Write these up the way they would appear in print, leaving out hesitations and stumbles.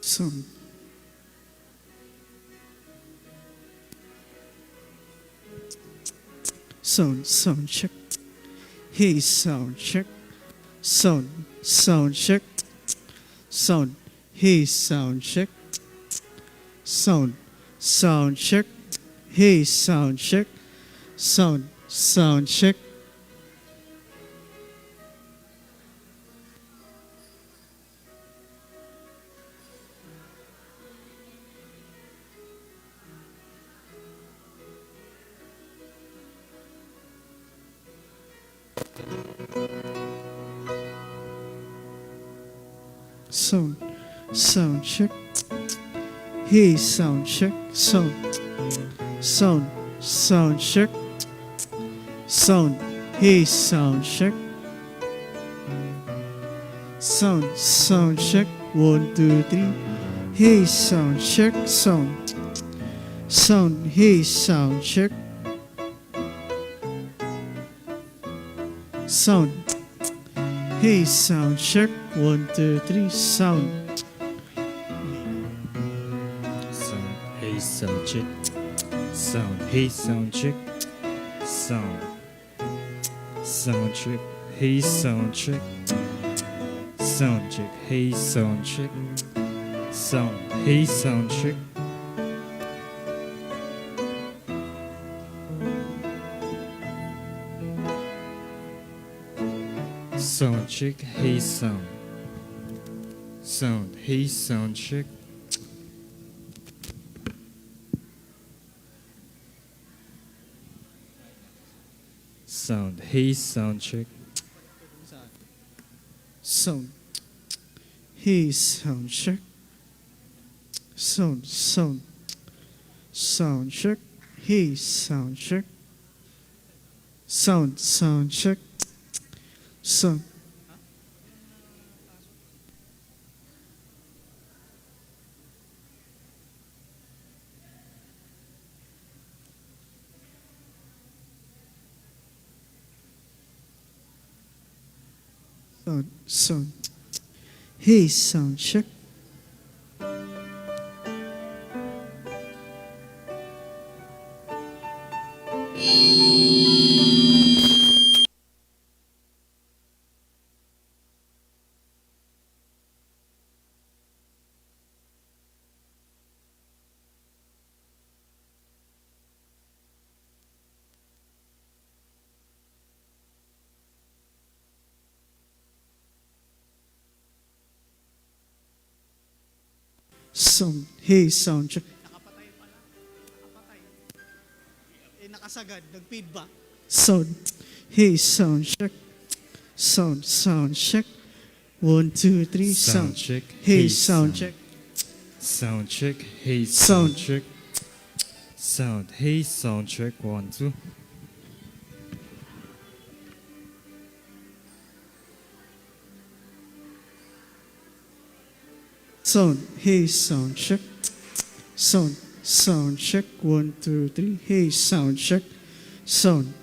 Sound, sound check. Hey, sound check. Sound check. Sound. Hey, sound check. Sound check. Hey, sound check. Sound check. Sound check. Hey, sound check. Sound check. Sound. Hey, sound check. Sound check. 1, 2, 3. Hey, sound check. Sound. Hey, sound check. Sound. Hey, sound check. 1, 2, 3. Sound. Sound, hey, sound check. Sound, hey, sound check. Sound, sound check. Hey, sound check. Sound check, hey, sound check. Sound, hey, sound check. Sound check, hey, sound. Sound, hey, sound check. Sound, hey, sound check. Sound. Hey, sound check. Sound. Sound check. Hey, sound check. Sound check. Sound. Sound. Hey, sound check. Sound. Hey, sound check. Nakapatay pala. Nakapatay. Nakasagad. Nag-feedback. Sound. Hey, sound check. Sound check. 1, 2, 3. Sound Sound. check. Hey, Hey, sound sound. check. Sound check, hey, Sound. sound check. Sound, hey, sound check. 1, 2. Sound. Hey, sound check. Sound check. 1, 2, 3. Hey, sound check. Sound.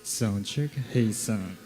Sound check, hey, sound.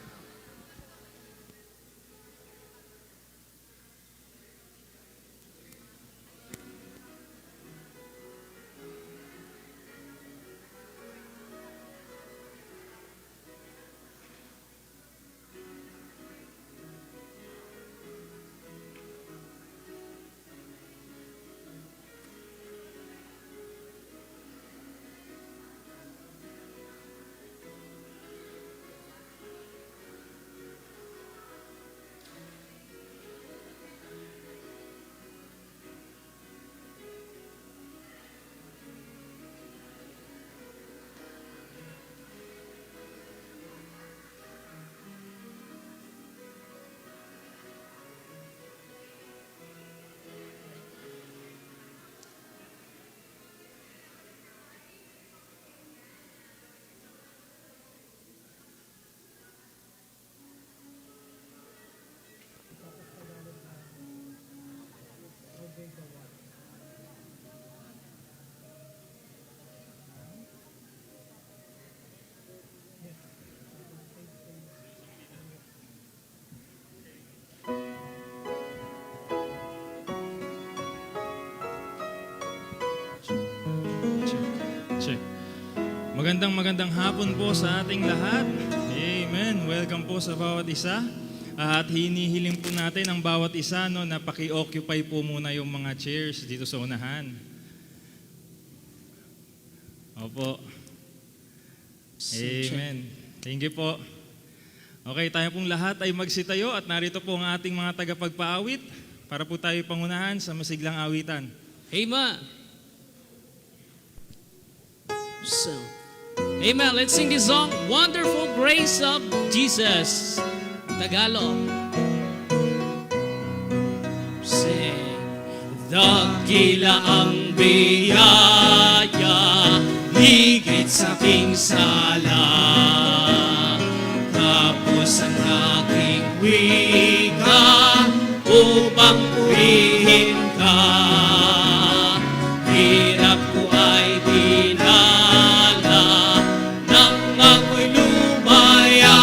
Magandang hapon po sa ating lahat. Amen. Welcome po sa bawat isa. At hinihiling po natin ang bawat isa na paki-occupy po muna yung mga chairs dito sa unahan. Opo. Amen. Thank you po. Okay, tayo pong lahat ay magsitayo at narito po ang ating mga tagapagpaawit para po tayo pangunahan sa masiglang awitan. Amen. So, amen. Let's sing this song, Wonderful Grace of Jesus. Tagalog. Sing. Dakila ang biyaya, higit sa aking sala. Tapos ang aking wika, upang purihin ka. Hirap ko ay dinala nang ako'y lumaya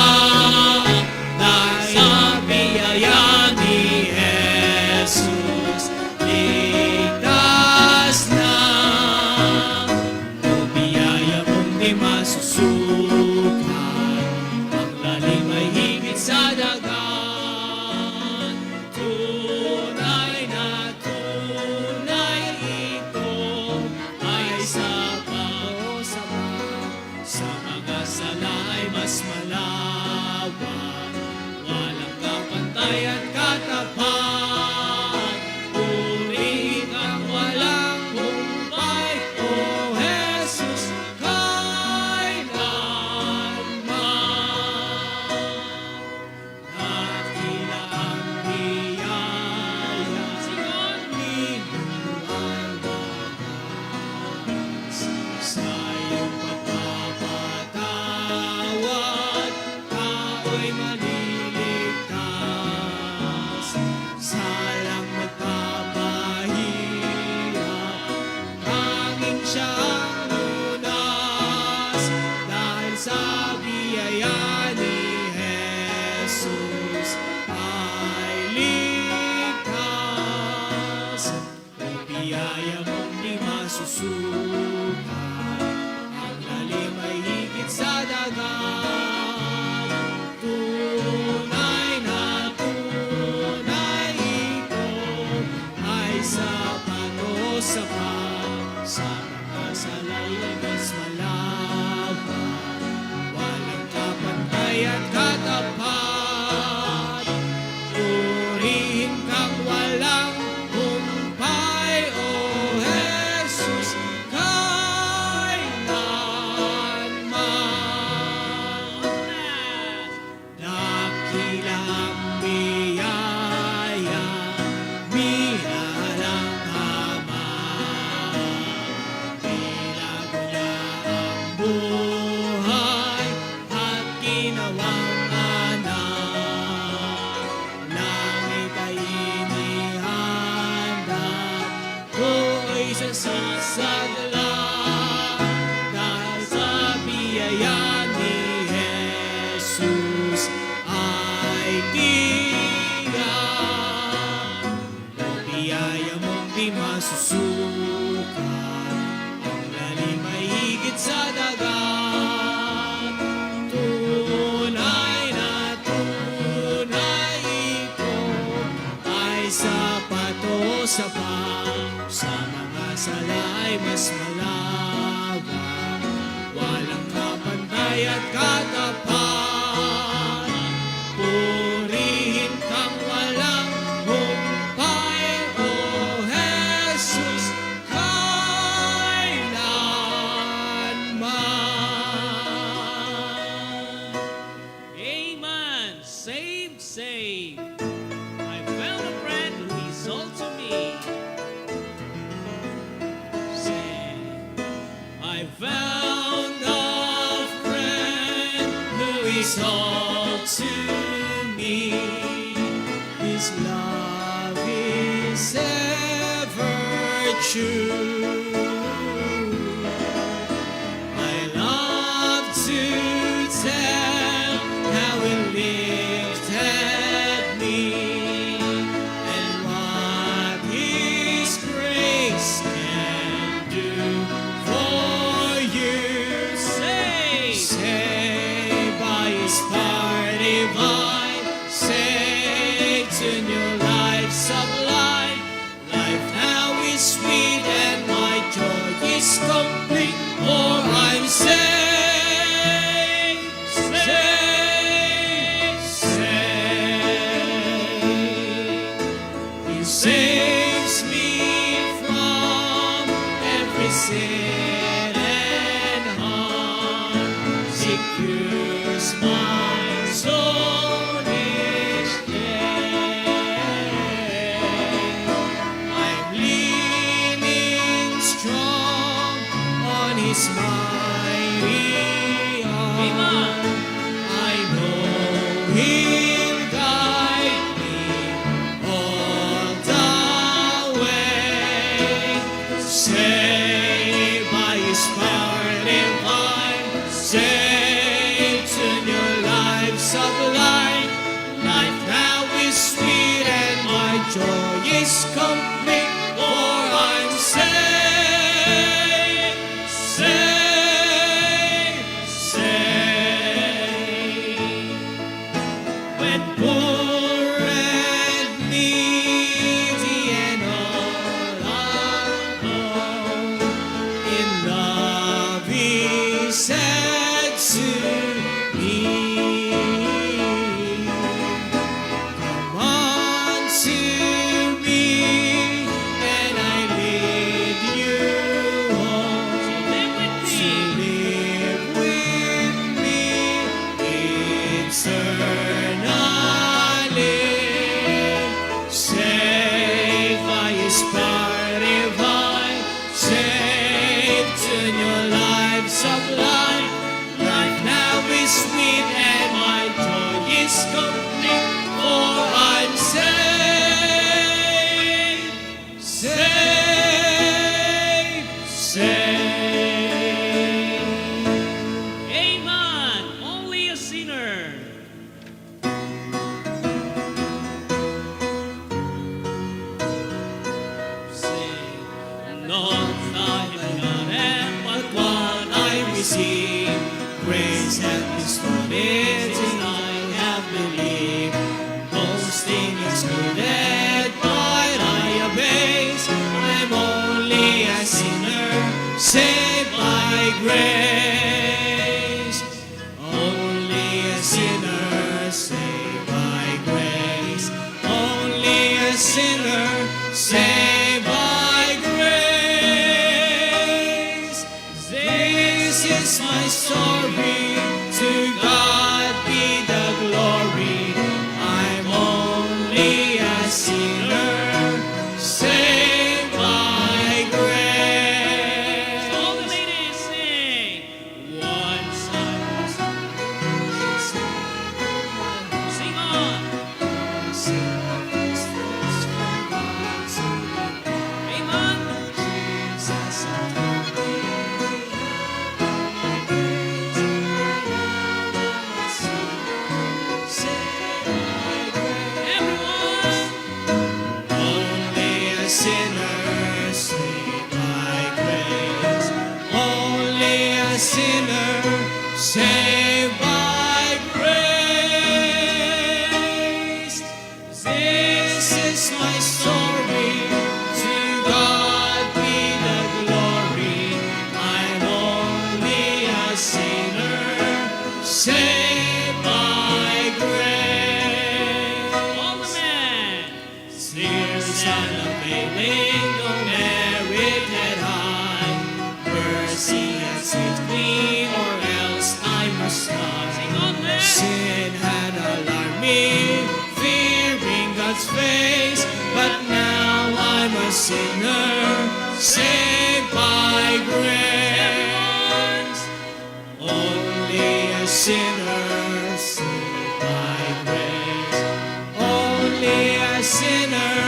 dahil sa biyaya ni Jesus. Ligtas na o biyaya mong di masusukat, ang lalim ay higit sa dagat. Tunay na tunay ito ay sapat sa mga sala ay mas malawak, walang kapantay at katapat. Purihin ang walang humpay, O Jesus, kailanman. Dakila ang biyaya, minuan wagas. Sa iyong pagpapatawad, tao'y maliligtas. Salang nagpapahirap, tanging siya ang lunas. Dahil sa biyaya ni Jesus ay ligtas. O biyaya mong di masusukat, ang lalim ay higit sa dagat. Tunay na tunay ito ay sapat o sapat, sa mga salay ay mas malawak, walang kapantay at katapat. Purihin kang walang humpay, O Jesus, kailanman. Dakila ang biyaya, minahal ang Ama. Binago niya ang buhay at ginawang anak. Langit ay inihanda, ko'y sasadla. Dahil sa biyaya ni Jesus ay tiyak. O biyaya mong di masusukat, ang lalim ay higit sa dagat. Tunay na tunay ito ay sapat o sapat, sa mga sala ay mas malawak, walang kapantay at katapat. Purihin kang walang humpay, O Jesus, kailanman. Amen. Save, save. I found a friend who is all to me. Say, I found a friend who is all to me. His love is ever true. I love to tell how He lifted me and what His grace can do for you. Say, is complete, for I'm saved, saved, saved. He saves me from every sin and harm, secures my soul each day. I'm leaning strong on His mighty arm. I know He'll guide me all the way. Saved by His power divine, saved to new life sublime. Life now is sweet and my joy is complete, for I'm saved, saved, saved. When poor and needy and all alone, in love He said to me, come unto me, and I lead you home to live with me eternally. Saved by His power divine, saved to new life sublime. Life now is sweet and my joy is complete, for I'm saved, saved, saved. Amen. Only a sinner. Not I have gotten, but what I receive. Grace hath bestowed it, and I have believed. Boasting excluded, but I abase. I'm only a sinner, saved by grace. Only a sinner, saved by grace. Only a sinner, saved by grace. This is my story, to God be the glory. I'm only a sinner, saved by grace. All the ladies sing. Once I was sing on. Amen. Everyone. Only a sinner, saved by grace. Only a sinner, saved by grace. This is my story, to God be the glory. I'm only a sinner, saved by grace. All the men. Tears and unveiling, no merit had I. Mercy has saved me, or else I must die. Sin had alarmed me, fearing God's face, but now I'm a sinner, saved by grace. Only a sinner, saved by grace. Only a sinner,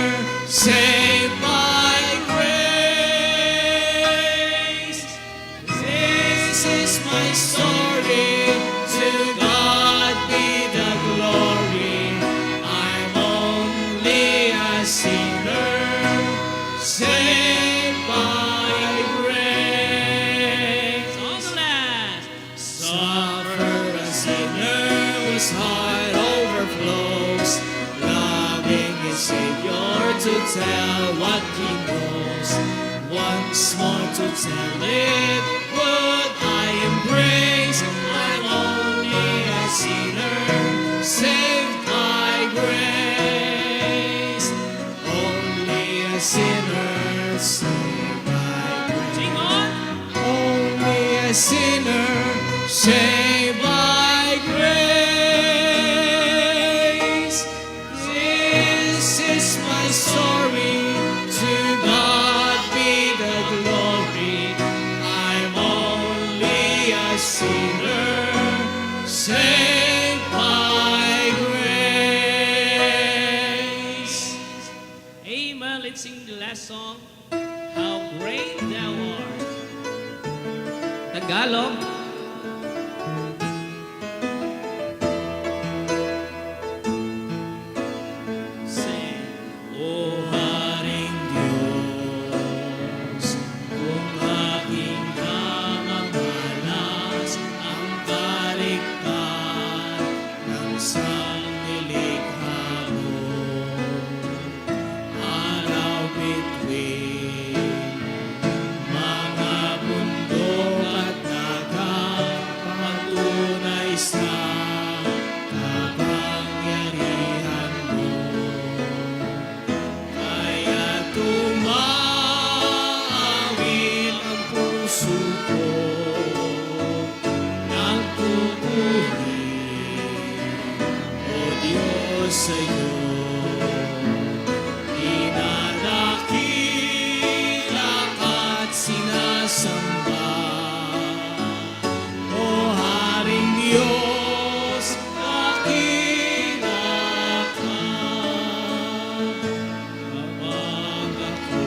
saved by grace. This is my story, to God be the glory. I'm only a sinner, saved by grace. On the last. Suffer a sinner whose heart overflows, loving his Savior to tell what he knows. once more to tell it would I embrace. I'm only a sinner, saved by grace. Only a sinner, saved by grace. Sing on! Only a sinner, saved by grace. This is my story. To God be the glory. I'm only a sinner, saved by grace. Amen. Let's sing the last song. How great thou art. Tagalog. Sing, O Haring Diyos, kung aking namamalas ang kaligtaan ng sanglilikha mo. Araw bituin mga bundok at dagat, patunay sa kapangyarihan mo. Kaya tumaawit ang puso ko, nagpupuri, O Diyos, sa'yo. Dinadakila ka't sinasamba, O Haring Diyos, dakila ka. Kapag ako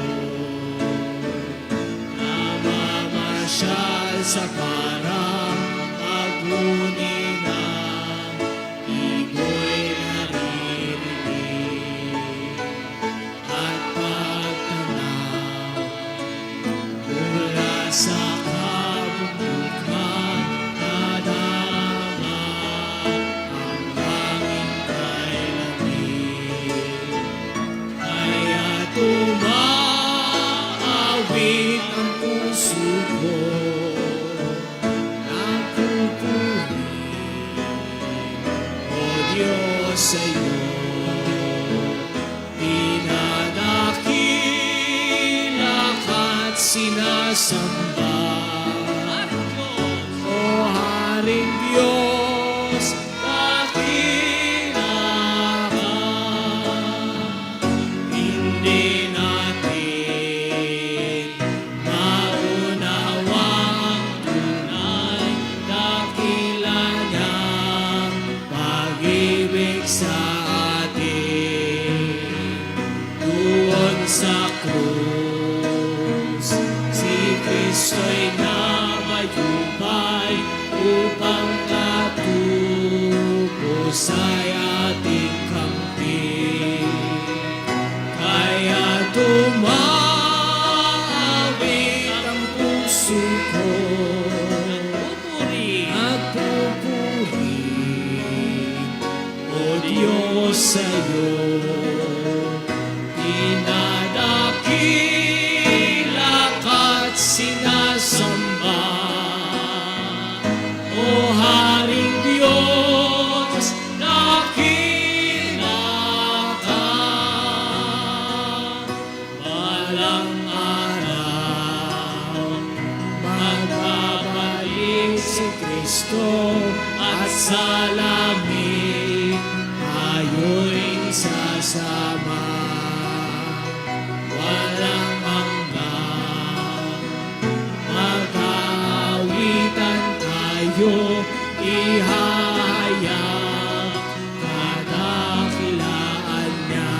namamasyal sa parang pagluninang, igo'y naririnig at pagtanaw mula sa kabundukan, nadama ang hangin kay lamig. Kaya tumaawit ang puso ko, nagpupuri, O Diyos, sa'yo. Dinadakila ka't sinasamba, O Haring Diyos, dakila ka. Hindi natin maunawa ang tunay, dakila niyang pag-ibig sa atin. Doon sa krus, si Kristo'y namayubay upang katubos ay ating kampi. Kaya tumaawit ang puso ko, nagpupuri, O Diyos, sa'yo. Dinadakila ka't sinasamba, O Haring Diyos, dakila ka. Balang araw, magbabalik si Kristo at sa langit tayo'y sasama. Walang hanggan, mag-aawitan tayo, ihahayag kadakilaan niya.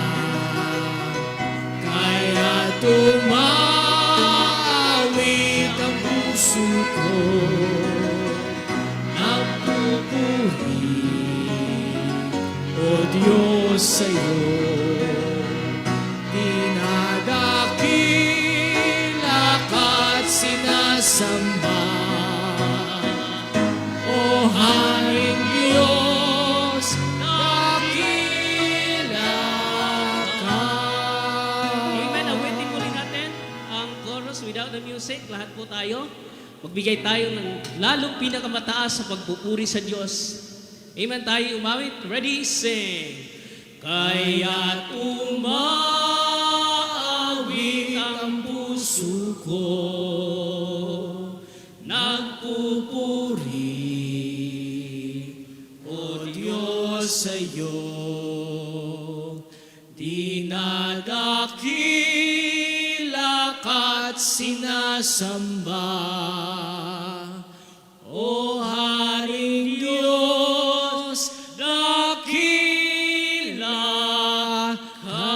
Kaya tumaawit ang puso ko, nagpupuri, O Diyos, sa'yo. Dinadakila ka't sinasamba, O Haring Diyos, dakila ka. Amen. Awitin muli natin ang chorus ng music, lahat po tayo, magbigay tayo ng lalong pinakamataas sa pagpupuri sa Diyos. Amen, tayo umawit. Ready, sing. Kaya't umawit ang puso ko, nagpupuri, O Diyos, sa iyo. Dinadakila ka't sinasamba, O Haring Diyos, dakila ka.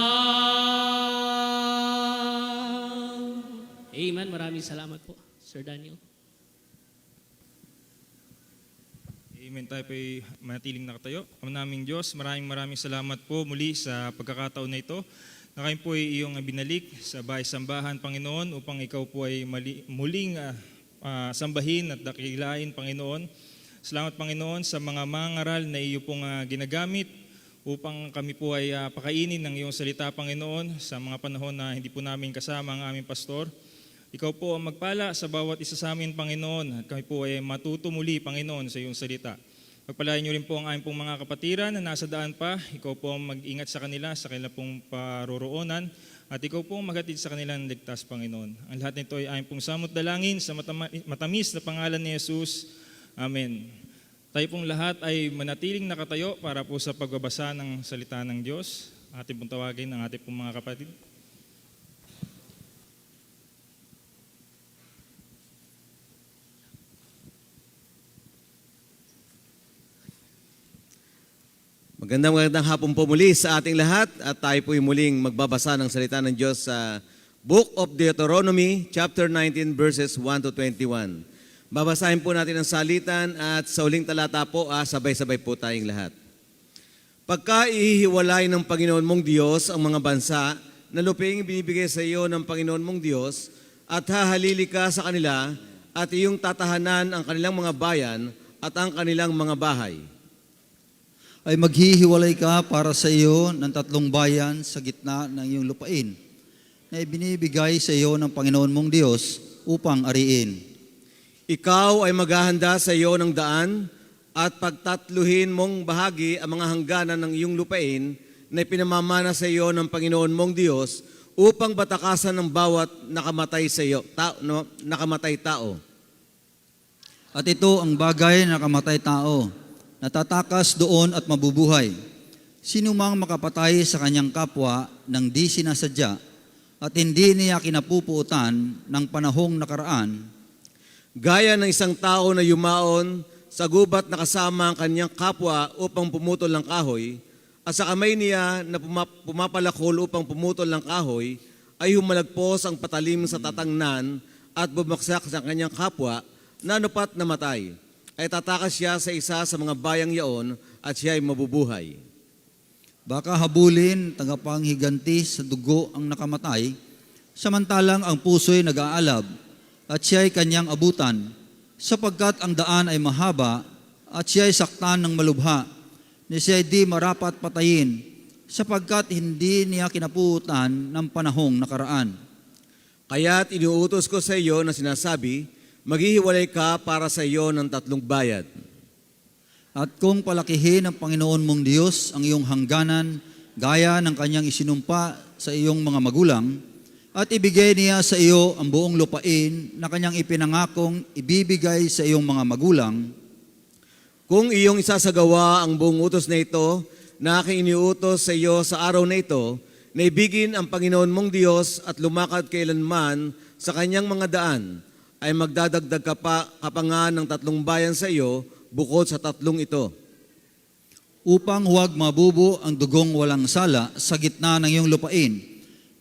Amen. Maraming salamat po, Sir Daniel. Amen. Tayo po'y manatiling nakatayo. Ama naming Diyos, maraming salamat po muli sa pagkakataon na ito na kayo po ay iyong binalik sa bahay-sambahan, Panginoon, upang ikaw po ay muling sambahin at dakilain, Panginoon. Salamat, Panginoon, sa mga mangaral na iyo pong ginagamit upang kami po ay pakainin ng iyong salita, Panginoon, sa mga panahon na hindi po namin kasama ang aming pastor. Ikaw po ang magpala sa bawat isa sa amin, Panginoon, at kami po ay matuto muli, Panginoon, sa iyong salita. Pagpalain niyo rin po ang aming pong mga kapatiran na nasa daan pa. Ikaw po ang mag-ingat sa kanila, sa kanilang pong paroroonan, at ikaw po ang maghatid sa kanilang ligtas, Panginoon. Ang lahat nito ay aming pong samot dalangin sa matamis na pangalan ni Jesus. Amen. Tayo pong lahat ay manatiling nakatayo para po sa pagbabasa ng salita ng Diyos. Ating pong tawagin ang ating pong mga kapatid. Magandang hapon po muli sa ating lahat at tayo po'y muling magbabasa ng salita ng Diyos sa Book of Deuteronomy, chapter 19, verses 1 to 21. Babasahin po natin ang salitan at sa uling talata po, sabay-sabay po tayong lahat. Pagka ihihiwalay ng Panginoon mong Diyos ang mga bansa na luping binibigay sa iyo ng Panginoon mong Diyos at hahalili ka sa kanila at iyong tatahanan ang kanilang mga bayan at ang kanilang mga bahay, ay maghihiwalay ka para sa iyo ng 3 bayan sa gitna ng iyong lupain na ibinibigay sa iyo ng Panginoon mong Diyos upang ariin. Ikaw ay maghahanda sa iyo ng daan at pagtatluhin mong bahagi ang mga hangganan ng iyong lupain na ipinamamana sa iyo ng Panginoon mong Diyos upang batakasan ng bawat nakamatay sa iyo, nakamatay tao. At ito ang bagay na nakamatay tao, natatakas doon at mabubuhay. Sino mang makapatay sa kanyang kapwa nang di sinasadya at hindi niya kinapupuutan ng panahong nakaraan, gaya ng isang tao na yumaon sa gubat na kasama ang kanyang kapwa upang pumutol ng kahoy, at sa kamay niya na pumapalakol upang pumutol ng kahoy, ay humalagpos ang patalim sa tatangnan at bumaksak sa kanyang kapwa na anupat namatay, ay tatakas siya sa isa sa mga bayang yaon at siya ay mabubuhay. baka habulin tagapanghiganti sa dugo ang nakamatay, samantalang ang puso'y nag-aalab at siya'y kanyang abutan, sapagkat ang daan ay mahaba at siya'y saktan ng malubha, ni siya'y di marapat patayin, sapagkat hindi niya kinapuutan ng panahong nakaraan. Kaya't iniuutos ko sa iyo na sinasabi, maghihiwalay ka para sa iyo ng 3 bayad. At kung palakihin ng Panginoon mong Diyos ang iyong hangganan, gaya ng kanyang isinumpa sa iyong mga magulang, at ibigay niya sa iyo ang buong lupain na kanyang ipinangakong ibibigay sa iyong mga magulang, Kung iyong isasagawa ang buong utos na ito, na aking iniutos sa iyo sa araw na ito, na ibigin ang Panginoon mong Diyos at lumakad kailanman sa kanyang mga daan, ay magdadagdag ka pa nga ng 3 bayan sa iyo bukod sa 3 ito. upang huwag mabubo ang dugong walang sala sa gitna ng iyong lupain,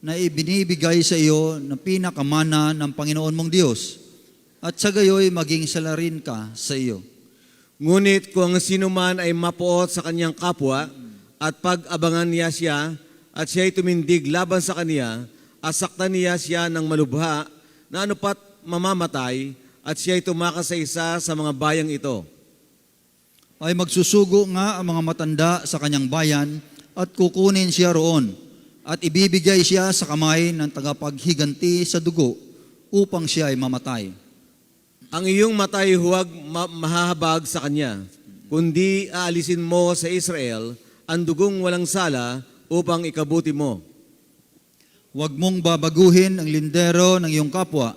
na ibinibigay sa iyo na pinakamana ng Panginoon mong Diyos, at sa gayoy maging salarin ka sa iyo. Ngunit kung sino man ay mapuot sa kanyang kapwa at pag-abangan niya siya at siya'y tumindig laban sa kaniya at saktan niya siya ng malubha na anupat mamamatay at siya'y tumakas sa isa sa mga bayang ito, Ay magsusugo nga ang mga matanda sa kanyang bayan at kukunin siya roon at ibibigay siya sa kamay ng tagapaghiganti sa dugo upang siya ay mamatay. Ang iyong matay huwag mahahabag sa kanya, kundi aalisin mo sa Israel ang dugong walang sala upang ikabuti mo. Huwag mong babaguhin ang lindero ng iyong kapwa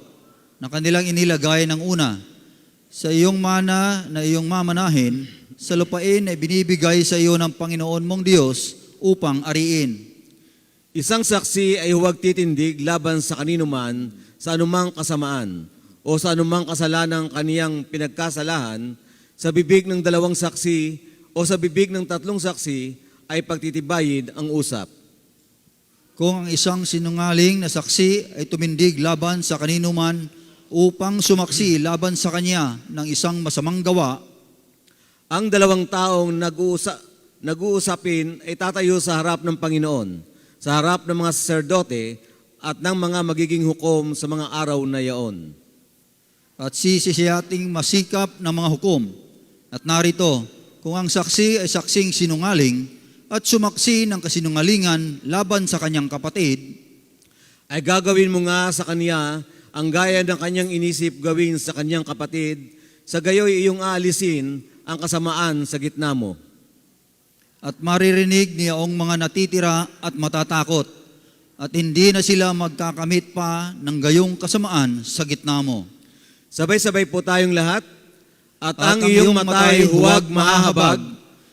na kanilang inilagay ng una. Sa iyong mana na iyong mamanahin, sa lupain na binibigay sa iyo ng Panginoon mong Diyos upang ariin. Isang saksi ay huwag titindig laban sa kanino man sa anumang kasamaan o sa anumang kasalanang kaniyang pinagkasalahan, sa bibig ng 2 saksi o sa bibig ng 3 saksi ay pagtitibayin ang usap. Kung ang isang sinungaling na saksi ay tumindig laban sa kanino man upang sumaksi laban sa kanya ng isang masamang gawa, Ang 2 taong nag-uusapin ay tatayo sa harap ng Panginoon, sa harap ng mga saserdote at ng mga magiging hukom sa mga araw na yaon. at sisisiyating masikap ng mga hukom. At narito, kung ang saksi ay saksing sinungaling at sumaksi ng kasinungalingan laban sa kanyang kapatid, Ay gagawin mo nga sa kanya ang gaya ng kanyang inisip gawin sa kanyang kapatid, sa gayoy iyong aalisin ang kasamaan sa gitna mo. at maririnig niyaong mga natitira at matatakot, at hindi na sila magkakamit pa ng gayong kasamaan sa gitna mo. Sabay-sabay po tayong lahat. At ang At iyong matay huwag mahahabag,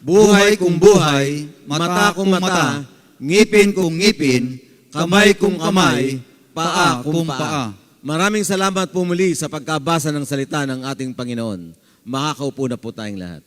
buhay kung buhay, mata kung mata, ngipin kung ngipin, kamay kung kamay, paa kung paa. Maraming salamat po muli sa pagkabasa ng salita ng ating Panginoon. Makakaupo na po tayong lahat.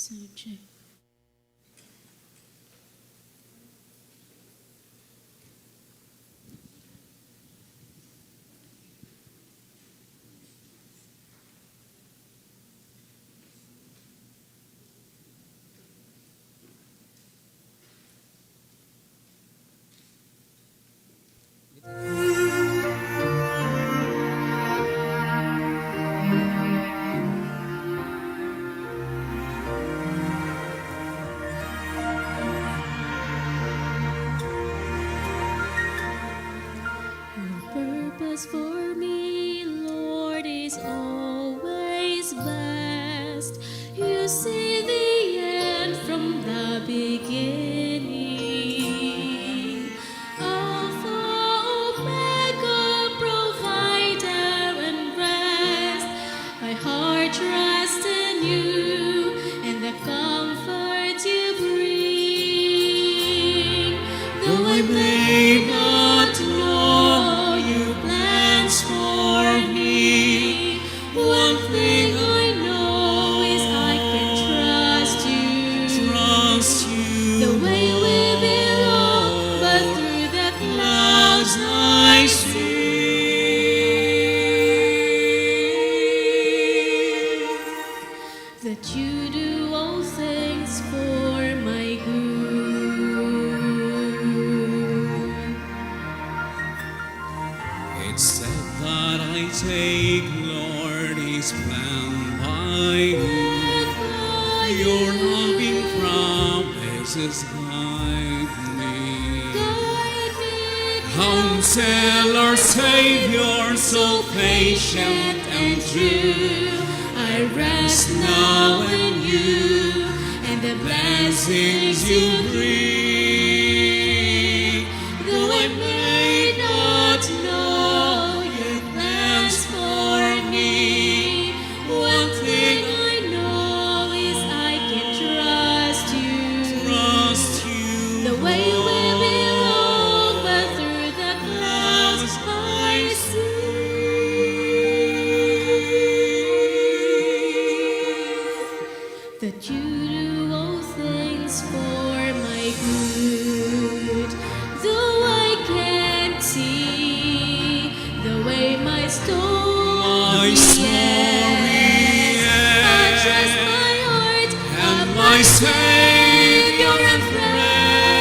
Sound check. Your purpose for me, Lord, is always best. You see the end from the beginning. Alpha, Omega, provider and rest. My heart trusts in you and the comfort you bring. Though I may not know your plans for me, one thing I know is I can trust you. Trust you. The way we belong, but through the clouds I see that you do all things for my good. It's said that I take, Lord, is planned by you. Your loving promises guide me. Counselor, Savior, so patient and true. I rest now in you and the blessings you bring. Though I may not know your plans for me, one thing I know is I can trust you. Trust you. The way we belong, but through the clouds I see that you do all things for my good. Though I can't see the way my story ends, I trust my heart And of my my Savior and friend.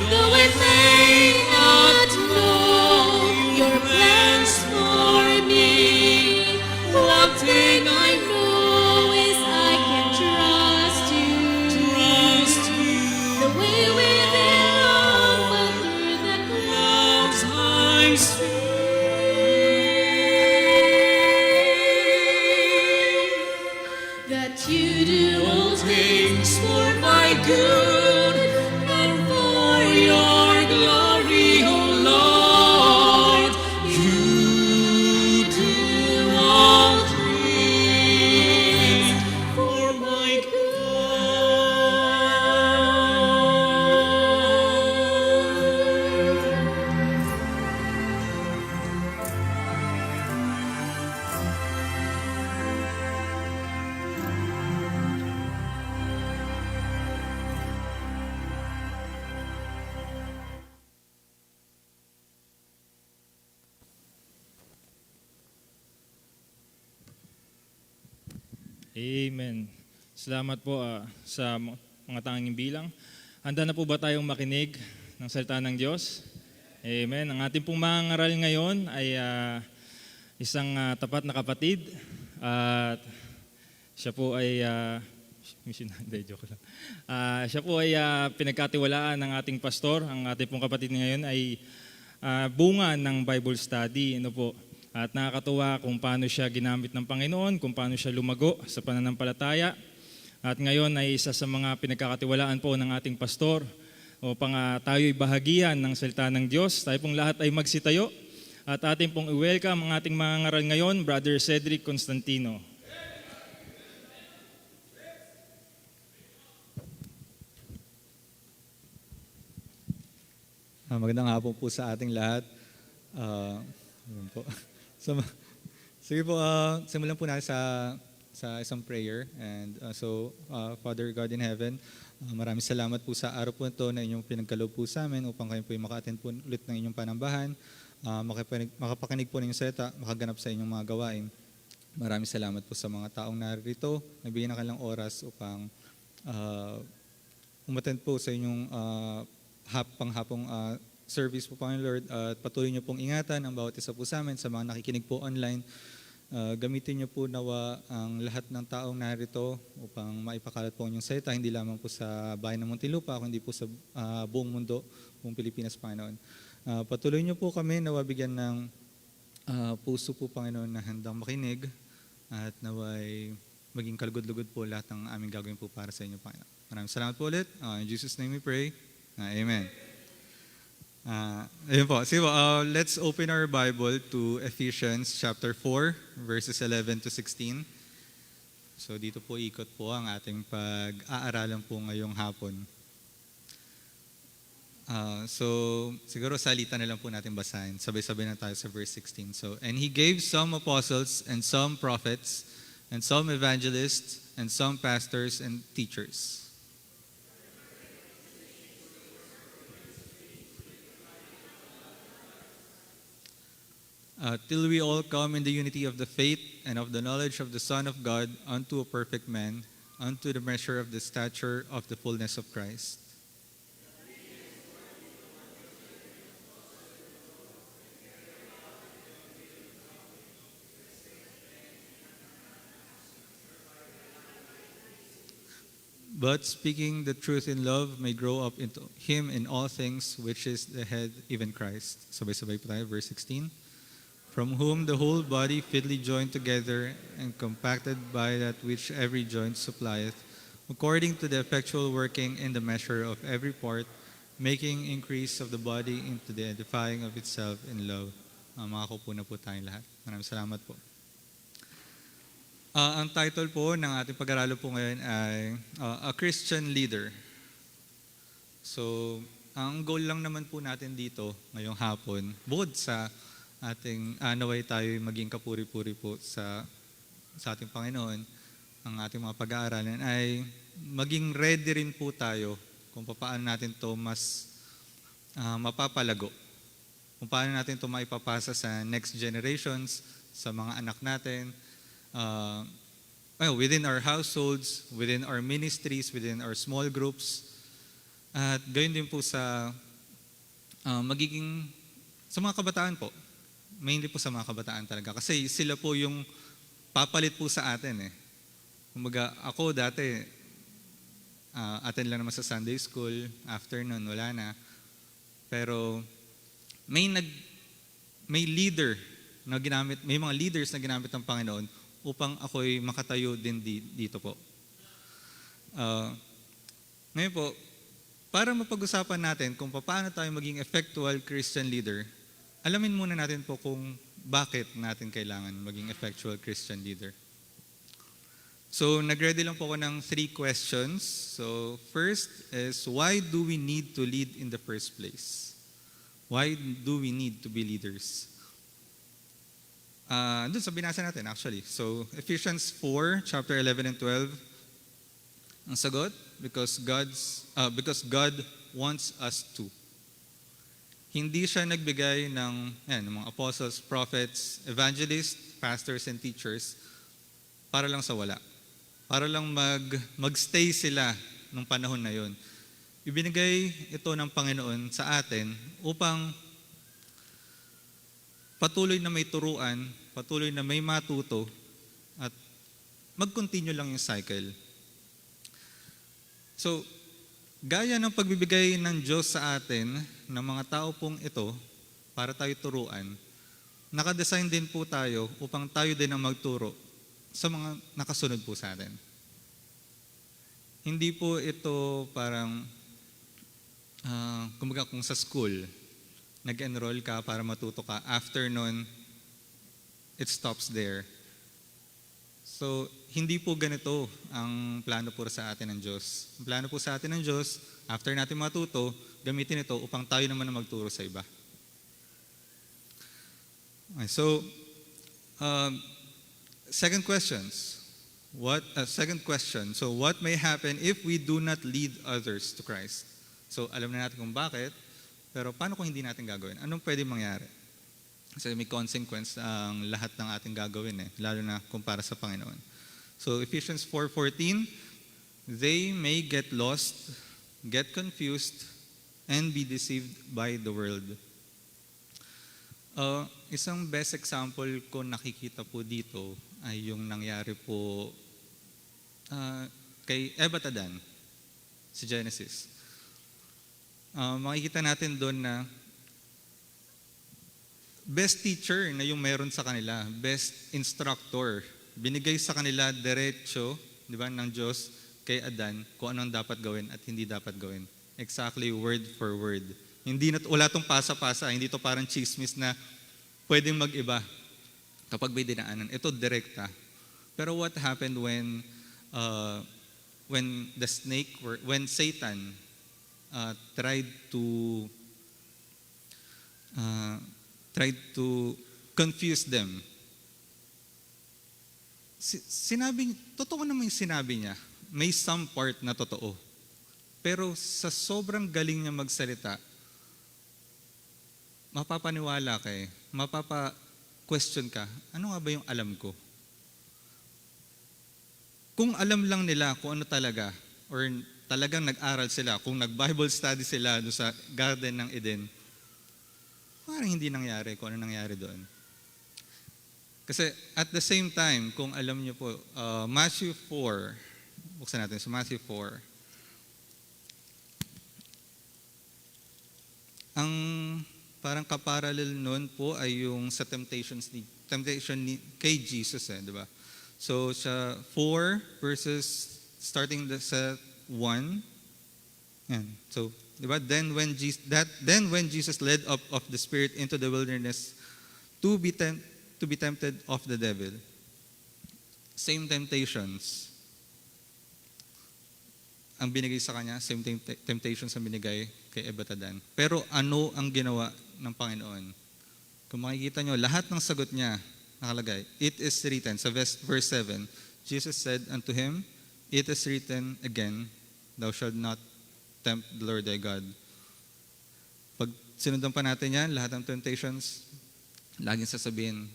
Though I may not know your plans for me, one thing I know is I can trust you. Trust you. The way we belong, but through the clouds I see that you do all things for my good and for your glory, O Lord. You do all things for my Amen. Salamat po sa mga tanging bilang. Handa na po ba tayong makinig ng salita ng Diyos? Amen. Ang ating pong mga ngaral ngayon ay isang tapat na kapatid at siya po ay hindi, joke lang. Siya po ay pinagkatiwalaan ng ating pastor. Ang ating pong kapatid ngayon ay bunga ng Bible study. Ano po? At nakakatuwa kung paano siya ginamit ng Panginoon, kung paano siya lumago sa pananampalataya. At ngayon ay isa sa mga pinagkakatiwalaan po ng ating pastor upang tayo'y bahagian ng salita ng Diyos. Tayo pong lahat ay magsitayo at ating pong i-welcome ang ating mga ngaral ngayon, Brother Cedric Constantino. Magandang hapon po sa ating lahat. Yun po. Sige po, simulan po natin sa isang prayer. And Father God in Heaven, maraming salamat po sa araw po ito na inyong pinagkaloob po sa amin upang kayo po maka-attend po ulit ng inyong panambahan, makapakinig po ng inyong salita, makaganap sa inyong mga gawain. Maraming salamat po sa mga taong narito, nagbigay ng kanilang oras upang umattend po sa inyong panghapong service po, Panginoon Lord. At patuloy niyo pong ingatan ang bawat isa po sa amin, sa mga nakikinig po online. Gamitin niyo po nawa ang lahat ng taong narito upang maipakalat po ang inyong salita, hindi lamang po sa bayan ng Muntinlupa, kundi po sa buong mundo, buong Pilipinas, Panginoon. Patuloy niyo po kami nawa bigyan ng puso po, Panginoon, na handang makinig at naway maging kalugod-lugod po lahat ng aming gagawin po para sa inyo, Panginoon. Maraming salamat po ulit. In Jesus' name we pray. Amen. Ayun po. Sige po, let's open our Bible to Ephesians chapter 4, verses 11 to 16. So dito po ikot po ang ating pag-aaralan po ngayong hapon. So siguro salita na lang po natin basahin. Sabay-sabay na tayo sa verse 16. So, and He gave some apostles and some prophets and some evangelists and some pastors and teachers. Till we all come in the unity of the faith and of the knowledge of the Son of God unto a perfect man, unto the measure of the stature of the fullness of Christ. But speaking the truth in love may grow up into Him in all things, which is the head, even Christ. Sabay-sabay po tayo, verse 16. From whom the whole body fitly joined together and compacted by that which every joint supplieth, according to the effectual working in the measure of every part, making increase of the body into the edifying of itself in love. Makakupo na po tayong lahat. Maraming salamat po. Ang title po ng ating pag-aralo po ngayon ay A Christian Leader. So, ang goal lang naman po natin dito ngayong hapon, bukod sa ating naway tayo maging kapuri-puri po sa ating Panginoon, ang ating mga pag-aaralan ay maging ready rin po tayo kung paano natin to mas mapapalago. Kung paano natin to maipapasa sa next generations, sa mga anak natin, within our households, within our ministries, within our small groups, at gayon din po sa magiging sa mga kabataan po. Mainly po sa mga kabataan talaga. Kasi sila po yung papalit po sa atin eh. Kumbaga, ako dati, attend lang naman sa Sunday school, after nun, wala na. Pero may leader na ginamit, may mga leaders na ginamit ng Panginoon upang ako'y makatayo din dito po. Ngayon po, para mapag-usapan natin kung paano tayo maging effectual Christian leader, alamin muna natin po kung bakit natin kailangan maging effectual Christian leader. So, nag-ready lang po ako ng 3 questions. So, first is, why do we need to lead in the first place? Why do we need to be leaders? Doon sa binasa natin actually. So, Ephesians 4, chapter 11 and 12. Ang sagot, because God wants us to. Hindi siya nagbigay ng mga apostles, prophets, evangelists, pastors, and teachers para lang sa wala. Para lang magstay sila nung panahon na yon. Ibinigay ito ng Panginoon sa atin upang patuloy na may turuan, patuloy na may matuto, at mag-continue lang yung cycle. So, gaya ng pagbibigay ng Diyos sa atin ng mga tao pong ito para tayo turuan, nakadesign din po tayo upang tayo din ang magturo sa mga nakasunod po sa atin. Hindi po ito parang, kumbaga kung sa school, nag-enroll ka para matuto ka, after nun, it stops there. So, hindi po ganito ang plano po sa atin ng Diyos. Ang plano po sa atin ng Diyos, after natin matuto, gamitin ito upang tayo naman ang magturo sa iba. Okay, so, second questions. Second question. So what may happen if we do not lead others to Christ? So alam na natin kung bakit, pero paano kung hindi natin gagawin? Anong pwede mangyari? Kasi may consequence ang lahat ng ating gagawin lalo na kumpara sa Panginoon. So Ephesians 4:14, they may get lost, get confused, and be deceived by the world. Isang best example ko nakikita po dito ay yung nangyari po kay Eva at Adan, si Genesis. Makikita natin doon na best teacher na yung meron sa kanila, best instructor, binigay sa kanila diretso, di ba, ng Diyos kay Adan kung anong dapat gawin at hindi dapat gawin. Exactly word for word. Wala tong pasa-pasa, hindi to parang chismis na pwedeng mag-iba kapag may dinaanan. Ito direkta. Pero what happened when when Satan tried to confuse them? Totoo naman yung sinabi niya. May some part na totoo. Pero sa sobrang galing niya magsalita, mapapaniwala ka mapapa-question ka, ano nga ba yung alam ko? Kung alam lang nila kung ano talaga, or talagang nag-aral sila, kung nag-Bible study sila doon sa Garden ng Eden, parang hindi nangyari kung ano nangyari doon. Kasi at the same time, kung alam niyo po, Matthew 4, buksan natin sa Matthew 4, ang parang kaparallel noon po ay yung sa temptation kay Jesus, di ba? So sa 4 verses starting sa 1. Yan. So, di ba? Then when Jesus led up of the spirit into the wilderness to be tempted of the devil. Same temptations ang binigay sa kanya, same temptations ang binigay kay Eva at Adan. Pero ano ang ginawa ng Panginoon? Kung makikita nyo, lahat ng sagot niya nakalagay. It is written, sa verse 7, Jesus said unto him, it is written again, thou shalt not tempt the Lord thy God. Pag sinundan pa natin yan, lahat ng temptations, laging sasabihin,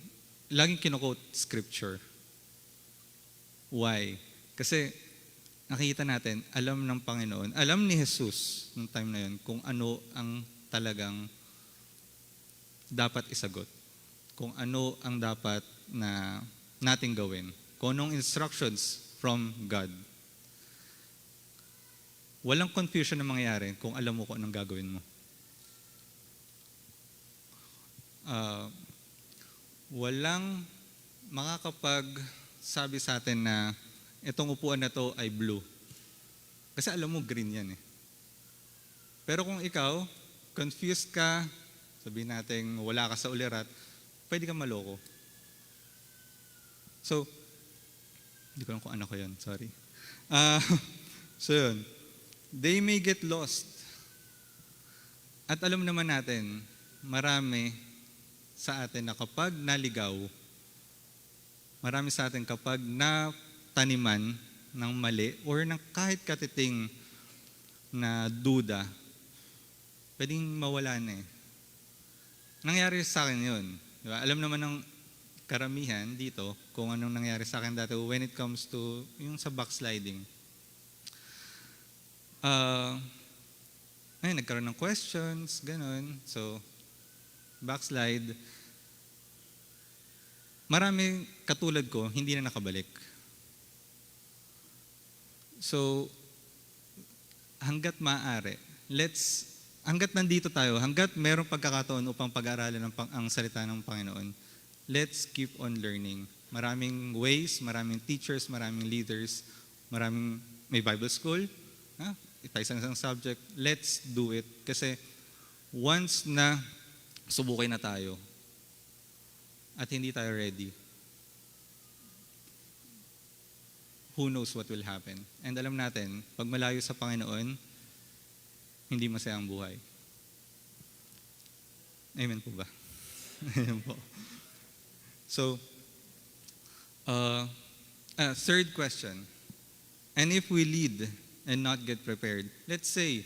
laging kinoquote scripture. Why? Kasi nakikita natin, alam ng Panginoon, alam ni Jesus noong time na yun kung ano ang talagang dapat isagot. Kung ano ang dapat na nating gawin. Kung anong instructions from God. Walang confusion na mangyayari kung alam mo kung anong gagawin mo. Walang makakapagsabi sa atin na itong upuan na to ay blue. Kasi alam mo, green yan eh. Pero kung ikaw, confused ka, sabihin natin wala ka sa ulirat, pwede kang maloko. So, hindi ko alam kung ano ko yun, sorry. So yun, they may get lost. At alam naman natin, marami sa atin na kapag naligaw, marami sa atin kapag nataniman ng mali or ng kahit katiting na duda, pwedeng mawala na eh. Nangyari sa akin yun. Diba? Alam naman ng karamihan dito kung anong nangyari sa akin dati when it comes to yung sa backsliding. Nagkaroon ng questions, ganun. So, backslide. Marami katulad ko, hindi na nakabalik. So, hanggat maaari, hanggat nandito tayo, hanggat merong pagkakataon upang pag-aralan ang salita ng Panginoon, let's keep on learning. Maraming ways, maraming teachers, maraming leaders, may Bible school, isang subject, let's do it. Kasi once na subukin na tayo at hindi tayo ready, who knows what will happen. And alam natin, pag malayo sa Panginoon, hindi masaya ang buhay. Amen po ba? Amen po. So, Third question. And if we lead and not get prepared, let's say,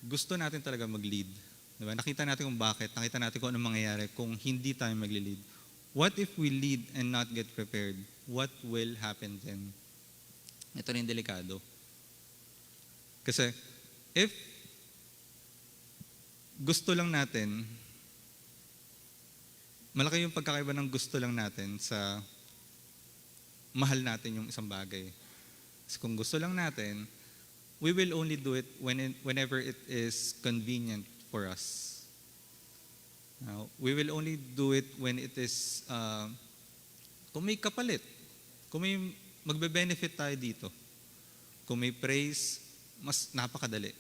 gusto natin talaga mag-lead. Diba? Nakita natin kung bakit, nakita natin kung anong mangyayari kung hindi tayo mag-lead. What if we lead and not get prepared? What will happen then? Ito rin delikado. Kasi, if gusto lang natin, malaki yung pagkakaiba ng gusto lang natin sa mahal natin yung isang bagay. Kasi kung gusto lang natin, we will only do it whenever it is convenient for us. Now, we will only do it when it is, kung may kapalit, kung may magbe-benefit tayo dito, kung may praise, mas napakadali.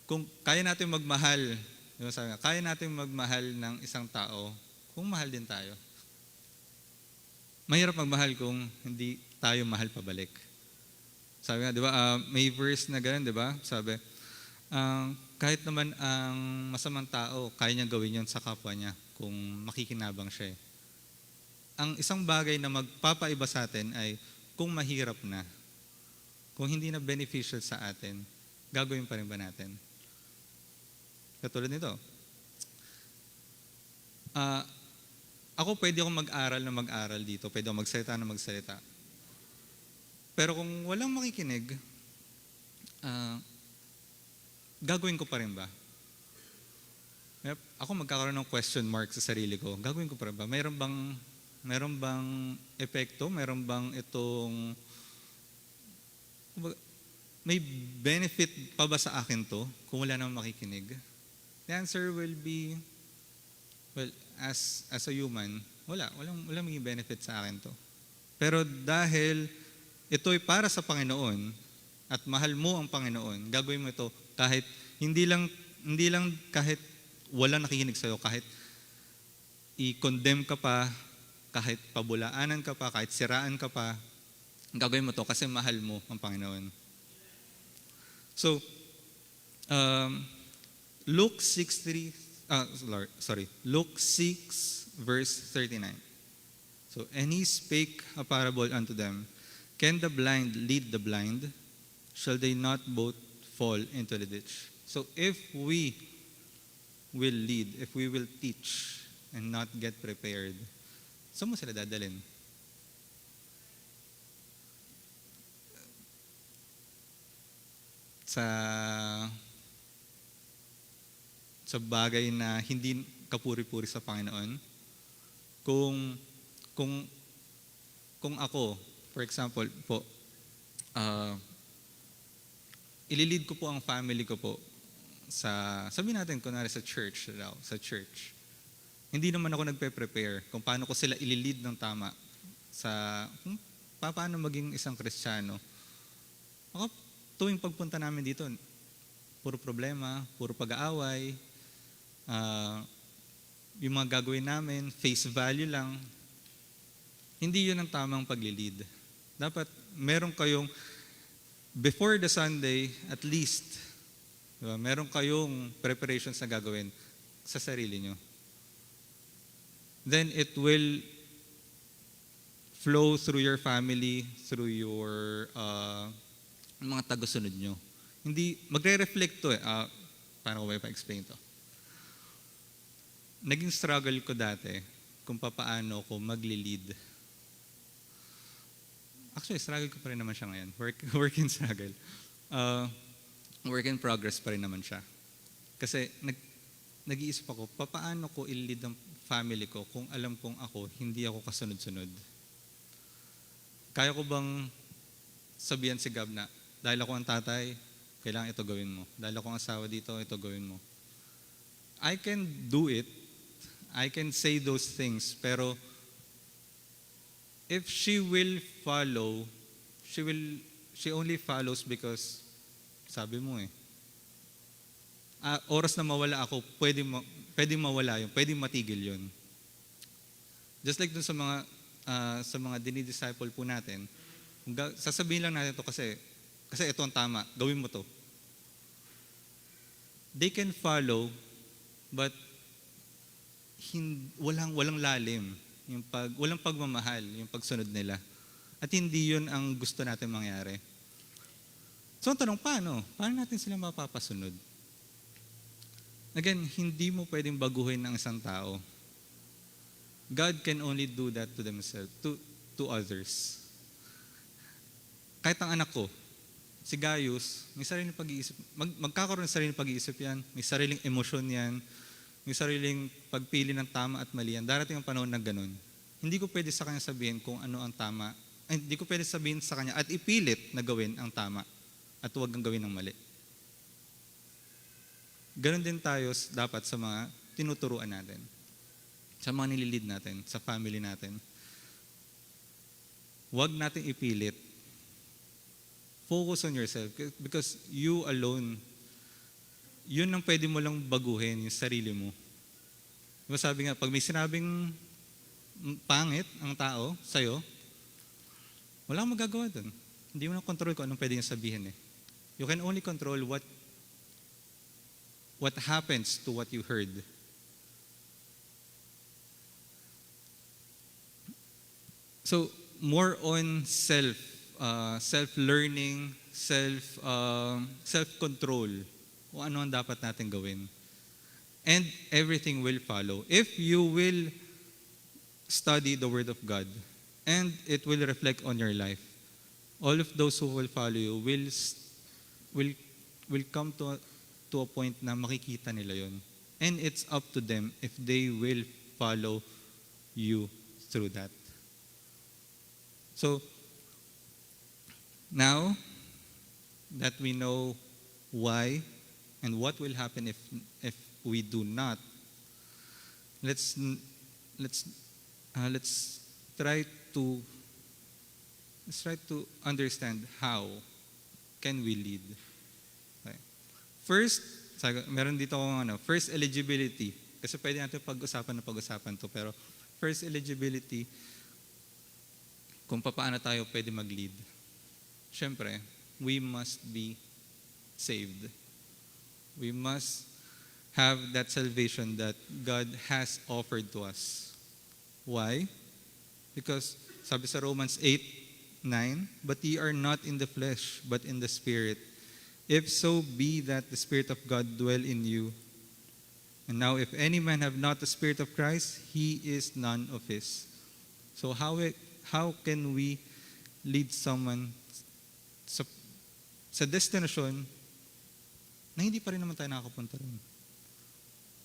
Kung kaya natin magmahal, di ba sabi nga, kaya natin magmahal ng isang tao, kung mahal din tayo. Mahirap magmahal kung hindi tayo mahal pabalik. Sabi nga, di ba, may verse na ganun, di ba? Sabi, kahit naman ang masamang tao, kaya niya gawin yon sa kapwa niya kung makikinabang siya. Ang isang bagay na magpapaiba sa atin ay kung mahirap na, kung hindi na beneficial sa atin, gagawin pa rin ba natin? Katulad nito. Ako pwede akong mag-aral dito, pwede akong magsalita na magsalita. Pero kung walang makikinig, gagawin ko pa rin ba? Ako magkakaroon ng question mark sa sarili ko. Gagawin ko pa rin ba? Mayroon bang epekto? Mayroon bang itong may benefit pa ba sa akin to kung wala namang makikinig? The answer will be, well, as a human, walang maging benefit sa akin to. Pero dahil ito'y para sa Panginoon at mahal mo ang Panginoon, gagawin mo ito kahit hindi lang kahit wala nakikinig sa'yo, kahit i-condemn ka pa, kahit pabulaanan ka pa, kahit siraan ka pa, gagawin mo to kasi mahal mo ang Panginoon. So, Luke 6 verse 39. So, and he spake a parable unto them. Can the blind lead the blind? Shall they not both fall into the ditch? So if we will lead, if we will teach and not get prepared, saan mo sila dadalhin? Sa bagay na hindi kapuri-puri sa Panginoon. Kung ako, for example po, ililid ko po ang family ko po sabihin natin, kunwari sa church. Hindi naman ako nagpe-prepare kung paano ko sila ililid ng tama kung paano maging isang Kristiyano. Ako, tuwing pagpunta namin dito, puro problema, puro pag-aaway, yung mga gagawin namin, face value lang. Hindi yun ang tamang paglilid. Dapat meron kayong, before the Sunday, at least, diba, meron kayong preparations na gagawin sa sarili nyo. Then it will flow through your family, through your mga taga-sunod nyo. Hindi, magre-reflect to eh. Paano ko ba i-explain to? Naging struggle ko dati kung paano ko magli-lead. Actually, struggle ko pa rin naman siya ngayon. Work in struggle. Work in progress pa rin naman siya. Kasi nag-iisip ako, paano ko i-lead ang family ko kung alam kong ako, hindi ako kasunod-sunod? Kaya ko bang sabihan si Gab na, dahil ako ang tatay, kailangan ito gawin mo. Dahil ako ang asawa dito, ito gawin mo. I can do it. I can say those things. Pero if she will follow, she only follows because sabi mo eh. Oras na mawala ako, pwedeng mawala yun, pwedeng matigil yun. Just like dun sa mga dinidisciple po natin, sasabihin lang natin to kasi ito ang tama, gawin mo to. They can follow, but walang lalim. Walang pagmamahal, yung pagsunod nila. At hindi yun ang gusto natin mangyari. So, ang tanong, paano? Paano natin sila mapapasunod? Again, hindi mo pwedeng baguhin ang isang tao. God can only do that to themselves, to others. Kahit ang anak ko, si Gaius, may sariling pag-iisip, magkakaroon ng sariling pag-iisip yan, may sariling emosyon yan, may sariling pagpili ng tama at mali yan. Darating ang panahon na ganun. Hindi ko pwede sa kanya sabihin kung ano ang tama, hindi ko pwede sabihin sa kanya at ipilit na gawin ang tama at huwag ang gawin ng mali. Ganon din tayo dapat sa mga tinuturuan natin, sa mga nililid natin, sa family natin. Huwag natin ipilit. Focus on yourself because you alone, yun ang pwede mo lang baguhin, yung sarili mo. Diba sabi nga, pag may sinabing pangit ang tao sa'yo, wala kang magagawa dun. Hindi mo na control kung anong pwede niya sabihin eh. You can only control what happens to what you heard. So, more on self-learning, self-control, kung ano ang dapat natin gawin. And everything will follow. If you will study the Word of God, and it will reflect on your life, all of those who will follow you will come to a point na makikita nila yon. And it's up to them if they will follow you through that. So, now that we know why and what will happen if we do not, let's try to understand how can we lead. Okay. First, meron dito akong first eligibility. Kasi pwede natin pag-usapan to, pero first eligibility, kung paano tayo pwede mag-lead. Siyempre, we must be saved. We must have that salvation that God has offered to us. Why? Because sabi sa Romans 8:9, "But ye are not in the flesh, but in the Spirit. If so be that the Spirit of God dwell in you. And now if any man have not the Spirit of Christ, he is none of his." So how can we lead someone sa destination na hindi pa rin naman tayo nakakapunta rin?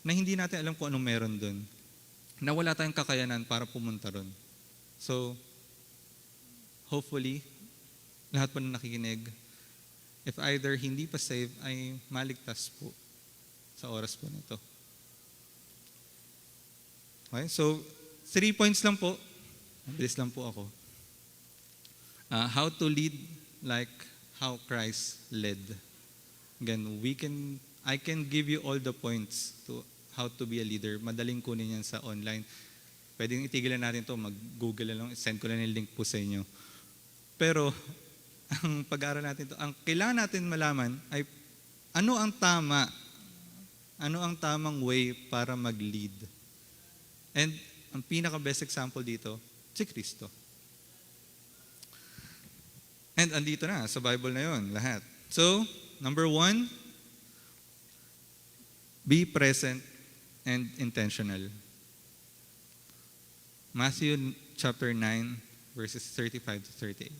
Na hindi natin alam kung anong meron doon. Na wala tayong kakayanan para pumunta ron. So, hopefully, lahat po na nakikinig, if either hindi pa save, ay maligtas po sa oras po nito. Okay, so 3 points lang po. Mabilis lang po ako. How to lead like how Christ led. Again, I can give you all the points to how to be a leader. Madaling kunin yan sa online. Pwedeng itigilan natin to, mag-google lang, send ko lang yung link po sa inyo. Pero, ang pag-aaral natin to, ang kailangan natin malaman ay ano ang tama, ano ang tamang way para mag-lead. And ang pinaka-best example dito, si Kristo. And andito na, sa Bible na yon lahat. So, number 1, be present and intentional. Matthew chapter 9, verses 35 to 38.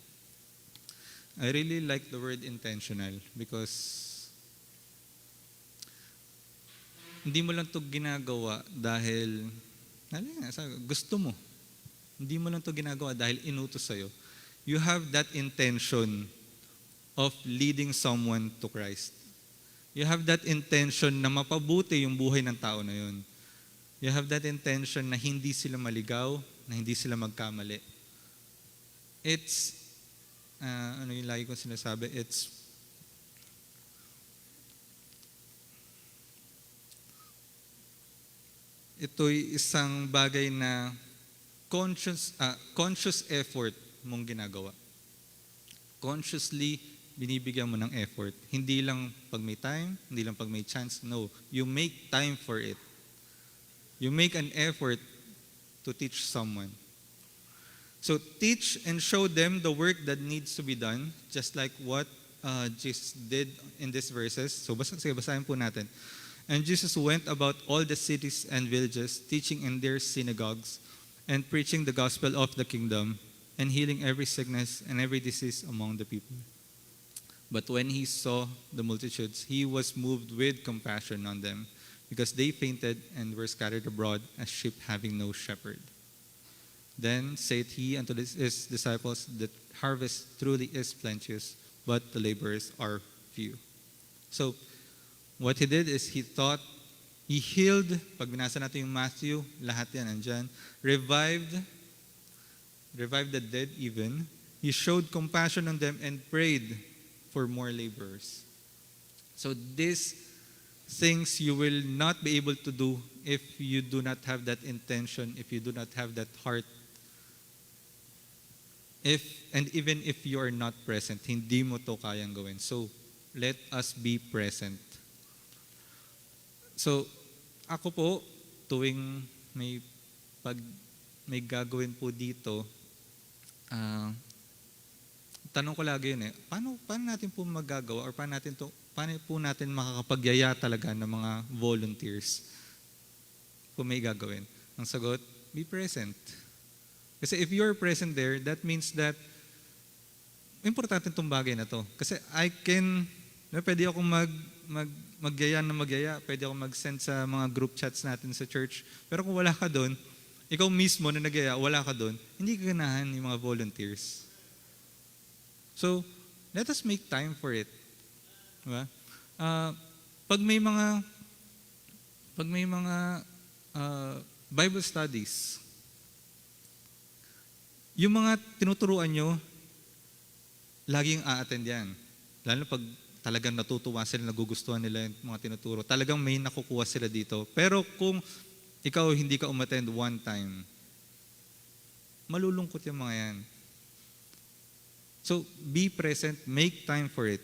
I really like the word intentional because hindi mo lang ito ginagawa dahil gusto mo. Hindi mo lang ito ginagawa dahil inutos sa'yo. You have that intention of leading someone to Christ. You have that intention na mapabuti yung buhay ng tao na yun. You have that intention na hindi sila maligaw, na hindi sila magkamali. It's, ano yung lagi kong sinasabi, ito'y isang bagay na conscious effort mong ginagawa. Consciously, binibigyan mo ng effort. Hindi lang pag may time, hindi lang pag may chance. No, you make time for it. You make an effort to teach someone. So teach and show them the work that needs to be done, just like what Jesus did in these verses. So basahin po natin. And Jesus went about all the cities and villages, teaching in their synagogues and preaching the gospel of the kingdom and healing every sickness and every disease among the people. But when he saw the multitudes, he was moved with compassion on them because they fainted and were scattered abroad as sheep having no shepherd. Then said he unto his disciples, the harvest truly is plenteous, but the laborers are few. So, what he did is he healed, pag binasa natin yung Matthew, lahat yan andyan, revived the dead even. He showed compassion on them and prayed for more laborers. So these things you will not be able to do if you do not have that intention, if you do not have that heart. And even if you are not present, hindi mo to kayang gawin. So, let us be present. So, ako po, tuwing may gagawin po dito, tanong ko lagi yun paano natin po magagawa or paano po natin makakapagyaya talaga ng mga volunteers kung may gagawin? Ang sagot, be present. Kasi if you're present there, that means that importante itong bagay na to. Kasi pwede akong magyaya, pwede akong mag-send sa mga group chats natin sa church. Pero kung wala ka doon, ikaw mismo na nagyaya, wala ka doon, hindi ka ganahan yung mga volunteers. So, let us make time for it. Diba? Pag may mga Bible studies, yung mga tinuturuan nyo, laging a-attend yan. Lalo pag talagang natutuwa sila, nagugustuhan nila yung mga tinuturo. Talagang may nakukuha sila dito. Pero kung ikaw hindi ka umattend one time, malulungkot yung mga yan. So, be present, make time for it.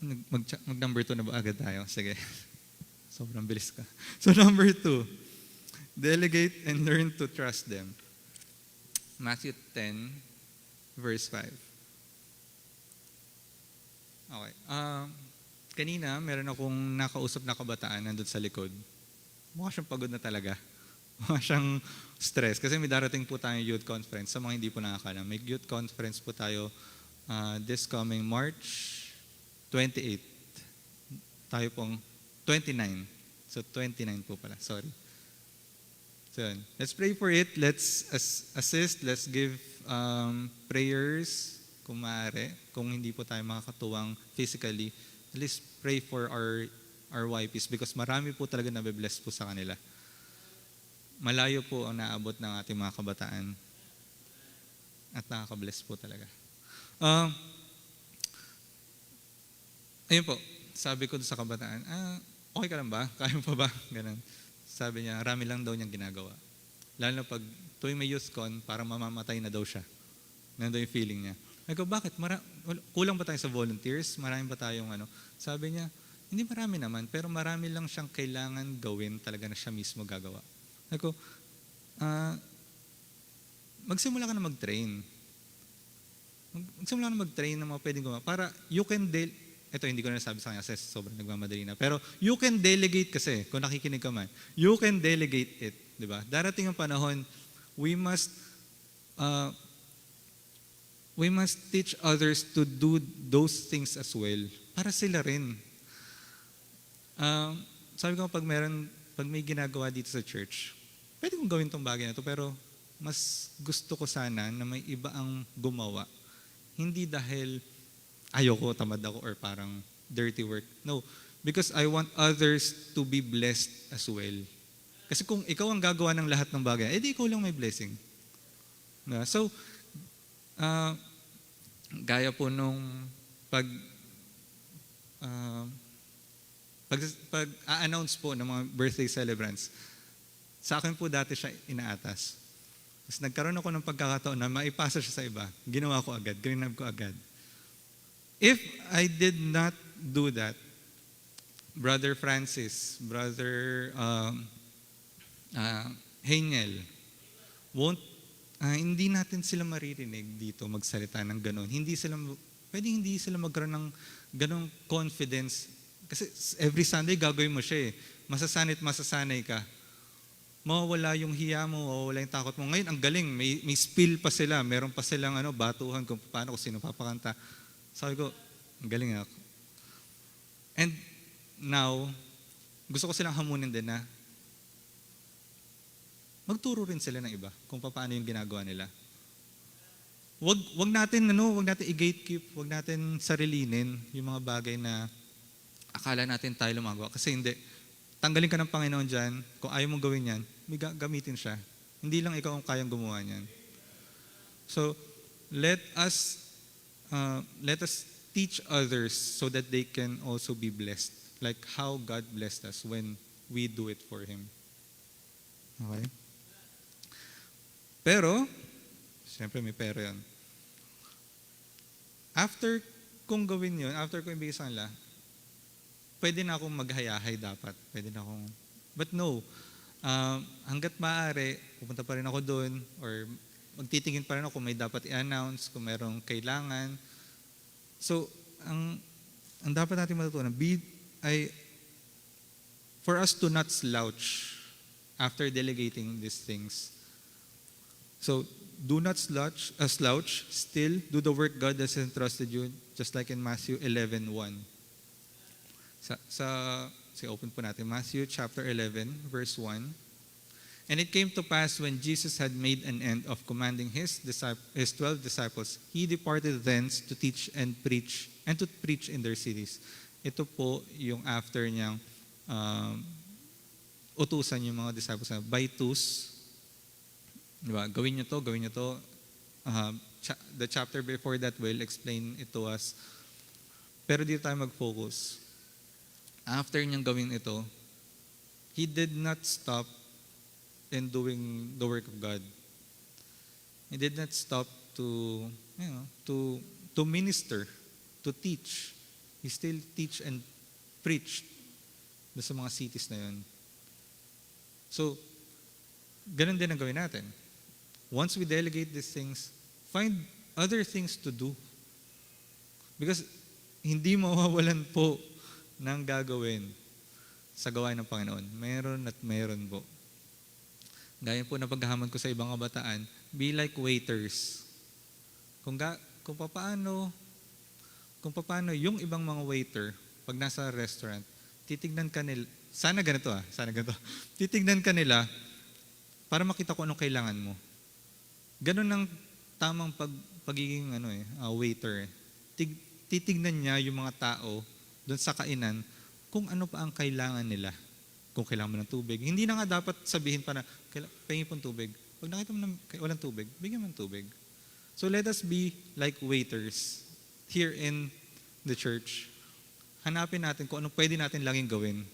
Mag-number 2 na ba agad tayo? Sige. Sobrang bilis ka. So, number 2. Delegate and learn to trust them. Matthew 10, verse 5. Okay. Kanina, meron akong nakausap na kabataan nandun sa likod. Mukha siyang pagod na talaga. Mukha siyang stress. Kasi may darating po tayong youth conference. Sa mga hindi po nakakala, may youth conference po tayo this coming March 28. Tayo pong 29. So 29 po pala. Sorry. So, let's pray for it. Let's assist. Let's give prayers kung maaari. Kung hindi po tayo makakatuwang physically, at least pray for our YPs because marami po talaga nabibless po sa kanila. Malayo po ang naabot ng ating mga kabataan. At nakakabless po talaga. Ayun po, sabi ko sa kabataan, okay ka lang ba? Kaya mo pa ba? Ganun. Sabi niya, rami lang daw niyang ginagawa. Lalo na pag tuwing may youth con, parang mamamatay na daw siya. Nandun yung feeling niya. Ako, bakit? Kulang ba tayo sa volunteers? Marami ba tayong Sabi niya, hindi marami naman, pero marami lang siyang kailangan gawin talaga na siya mismo gagawa. Ako, magsimula ka na mag-train. Magsimula ka na mag-train ng mga pwedeng gumawa. Para you can ito hindi ko na nasabi sa kanya kasi sobrang nagmamadali na. Pero you can delegate kasi, kung nakikinig ka man, you can delegate it. Diba? Darating ang panahon, we must teach others to do those things as well. Para sila rin. Sabi ko, pag may ginagawa dito sa church, pwede kong gawin tong bagay na to, pero mas gusto ko sana na may iba ang gumawa. Hindi dahil ayoko, tamad ako, or parang dirty work. No, because I want others to be blessed as well. Kasi kung ikaw ang gagawa ng lahat ng bagay, edi ikaw lang may blessing. So, gaya po nung pag-a-announce po ng mga birthday celebrants, sa akin po dati siya inaatas. Tapos nagkaroon ako ng pagkakataon na maipasa siya sa iba. Ginawa ko agad, grinab ko agad. If I did not do that, Brother Francis, Brother Hengel, hindi natin sila maririnig dito magsalita ng ganun. Hindi sila magkaroon ng ganong confidence. Kasi every Sunday gagawin mo siya eh. Masasanay ka. Mawawala yung hiya mo, mawawala yung takot mo. Ngayon, ang galing, may spill pa sila, meron pa silang batuhan kung paano, kung sino papakanta. Sabi ko, ang galing ako. And now, gusto ko silang hamunin din na magturo rin sila ng iba kung paano yung ginagawa nila. Wag natin i-gatekeep, wag natin sarilinin yung mga bagay na akala natin tayo lumagawa. Kasi hindi. Tanggalin ka ng Panginoon dyan. Kung ayaw mong gawin yan, may gamitin siya. Hindi lang ikaw ang kayang gumawa niyan. So, let us teach others so that they can also be blessed. Like how God blessed us when we do it for Him. Okay? Pero, siyempre may pero yun. After kong gawin yun, after ko ibigay sa kanila, pwede na akong maghayahay dapat. But no, hanggat maaari, pupunta pa rin ako doon, or magtitingin pa rin ako kung may dapat i-announce, kung merong kailangan. So, ang dapat natin matutunan, for us to not slouch after delegating these things. So, do not slouch, still do the work God has entrusted you, just like in Matthew 11:1. Open po natin, Matthew chapter 11, verse 1. And it came to pass when Jesus had made an end of commanding his 12 disciples, he departed thence to teach and to preach in their cities. Ito po yung after niyang utusan yung mga disciples na by twos. Diba? Gawin nyo to. The chapter before that will explain it to us. Pero dito tayo mag-focus. After niyang gawin ito, he did not stop in doing the work of God. He did not stop to minister, to teach. He still teach and preached sa mga cities na yun. So, ganun din ang gawin natin. Once we delegate these things, find other things to do. Because hindi mawawalan po ng gagawin sa gawain ng Panginoon. Meron at meron po. Gaya po na paghahamon ko sa ibang kabataan, be like waiters. Kung paano yung ibang mga waiter, pag nasa restaurant, titignan ka nila, sana ganito. Titignan ka nila para makita ko anong kailangan mo. Ganun ang tamang pagiging waiter. Titignan niya yung mga tao doon sa kainan kung ano pa ang kailangan nila. Kung kailangan mo ng tubig. Hindi na nga dapat sabihin pa na, pahingin pong tubig. Pag nakita mo na walang tubig, bigyan mo ng tubig. So let us be like waiters here in the church. Hanapin natin kung ano pwede natin laging gawin.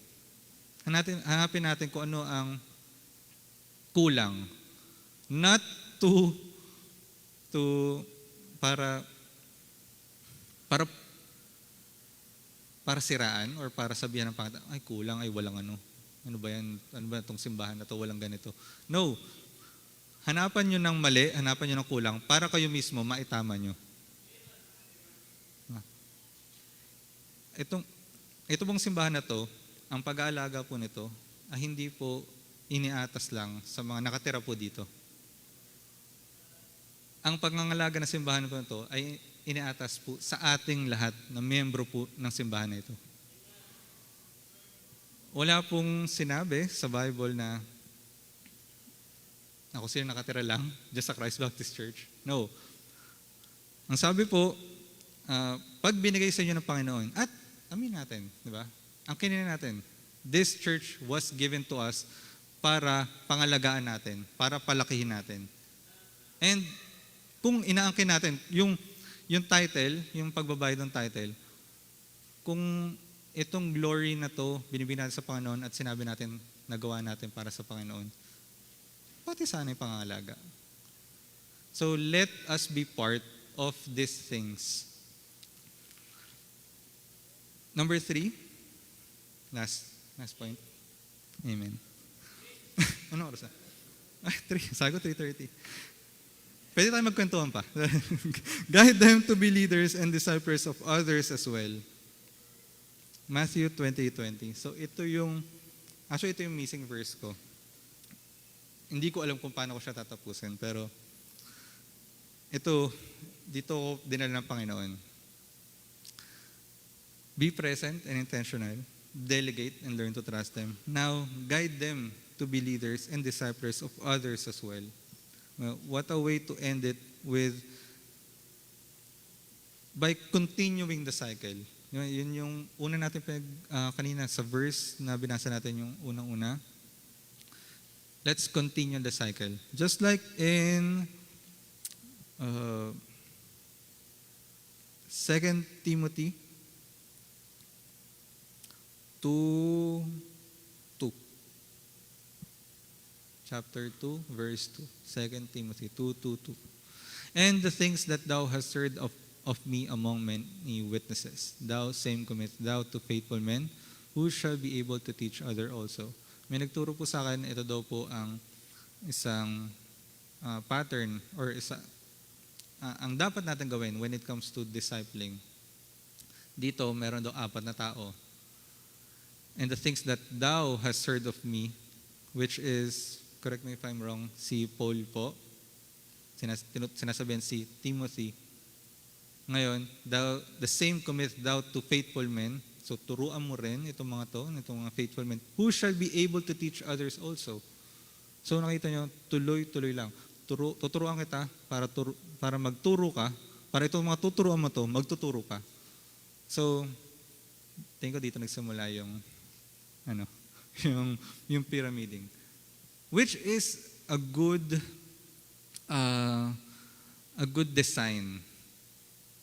Hanapin natin kung ano ang kulang. Not para siraan or para sabihan ng Panginoon, ay kulang, ay walang ano. Ano ba yan? Ano ba itong simbahan na to? Walang ganito. No. Hanapan nyo ng mali, hanapan nyo ng kulang para kayo mismo maitama nyo. Ito pong simbahan na to, ang pag-aalaga po nito, ay hindi po iniatas lang sa mga nakatira po dito. Ang pangangalaga ng simbahan po nito ay iniatas po sa ating lahat na miyembro po ng simbahan na ito. Wala pong sinabi sa Bible na ako sila nakatira lang just sa Christ Baptist Church. No. Ang sabi po, pag binigay sa inyo ng Panginoon, at amin natin, di ba? Ang kinina natin, this church was given to us para pangalagaan natin, para palakihin natin. And kung inaangkin natin, yung title, yung pagbabayad ng title, kung itong glory na to, binibigay natin sa Panginoon at sinabi natin, nagawa natin para sa Panginoon, pati sana yung pangangalaga. So let us be part of these things. Number 3, last point. Amen. Ano oras na? Sabi ko 3:30. Pwede tayo magkwentuhan pa. Guide them to be leaders and disciples of others as well. Matthew 20:20. So ito yung missing verse ko. Hindi ko alam kung paano ko siya tatapusin, pero dito ko dinala ng Panginoon. Be present and intentional. Delegate and learn to trust them. Now, guide them to be leaders and disciples of others as well. Well, what a way to end it with by continuing the cycle. Yun yung una natin kanina sa verse na binasa natin yung unang-una. Let's continue the cycle. Just like in 2 Timothy 2:2. Chapter 2, verse 2. 2 Timothy 2:2. And the things that thou hast heard of me among many witnesses, thou same commit thou to faithful men, who shall be able to teach other also. May nagturo po sa akin, ito daw po ang isang pattern or ang dapat natin gawin when it comes to discipling. Dito, meron daw 4 na tao. And the things that thou hast heard of me, which is, correct me if I'm wrong, si Paul po. Sinasabihan si Timothy. Ngayon, the same commit thou to faithful men. So, turuan mo rin itong mga faithful men, who shall be able to teach others also. So, nakita nyo, tuloy-tuloy lang. Tuturuan kita para magturo ka, para itong mga tuturuan mo to, magtuturo ka. So, tingin ko dito nagsimula yung pyramiding. Which is a good design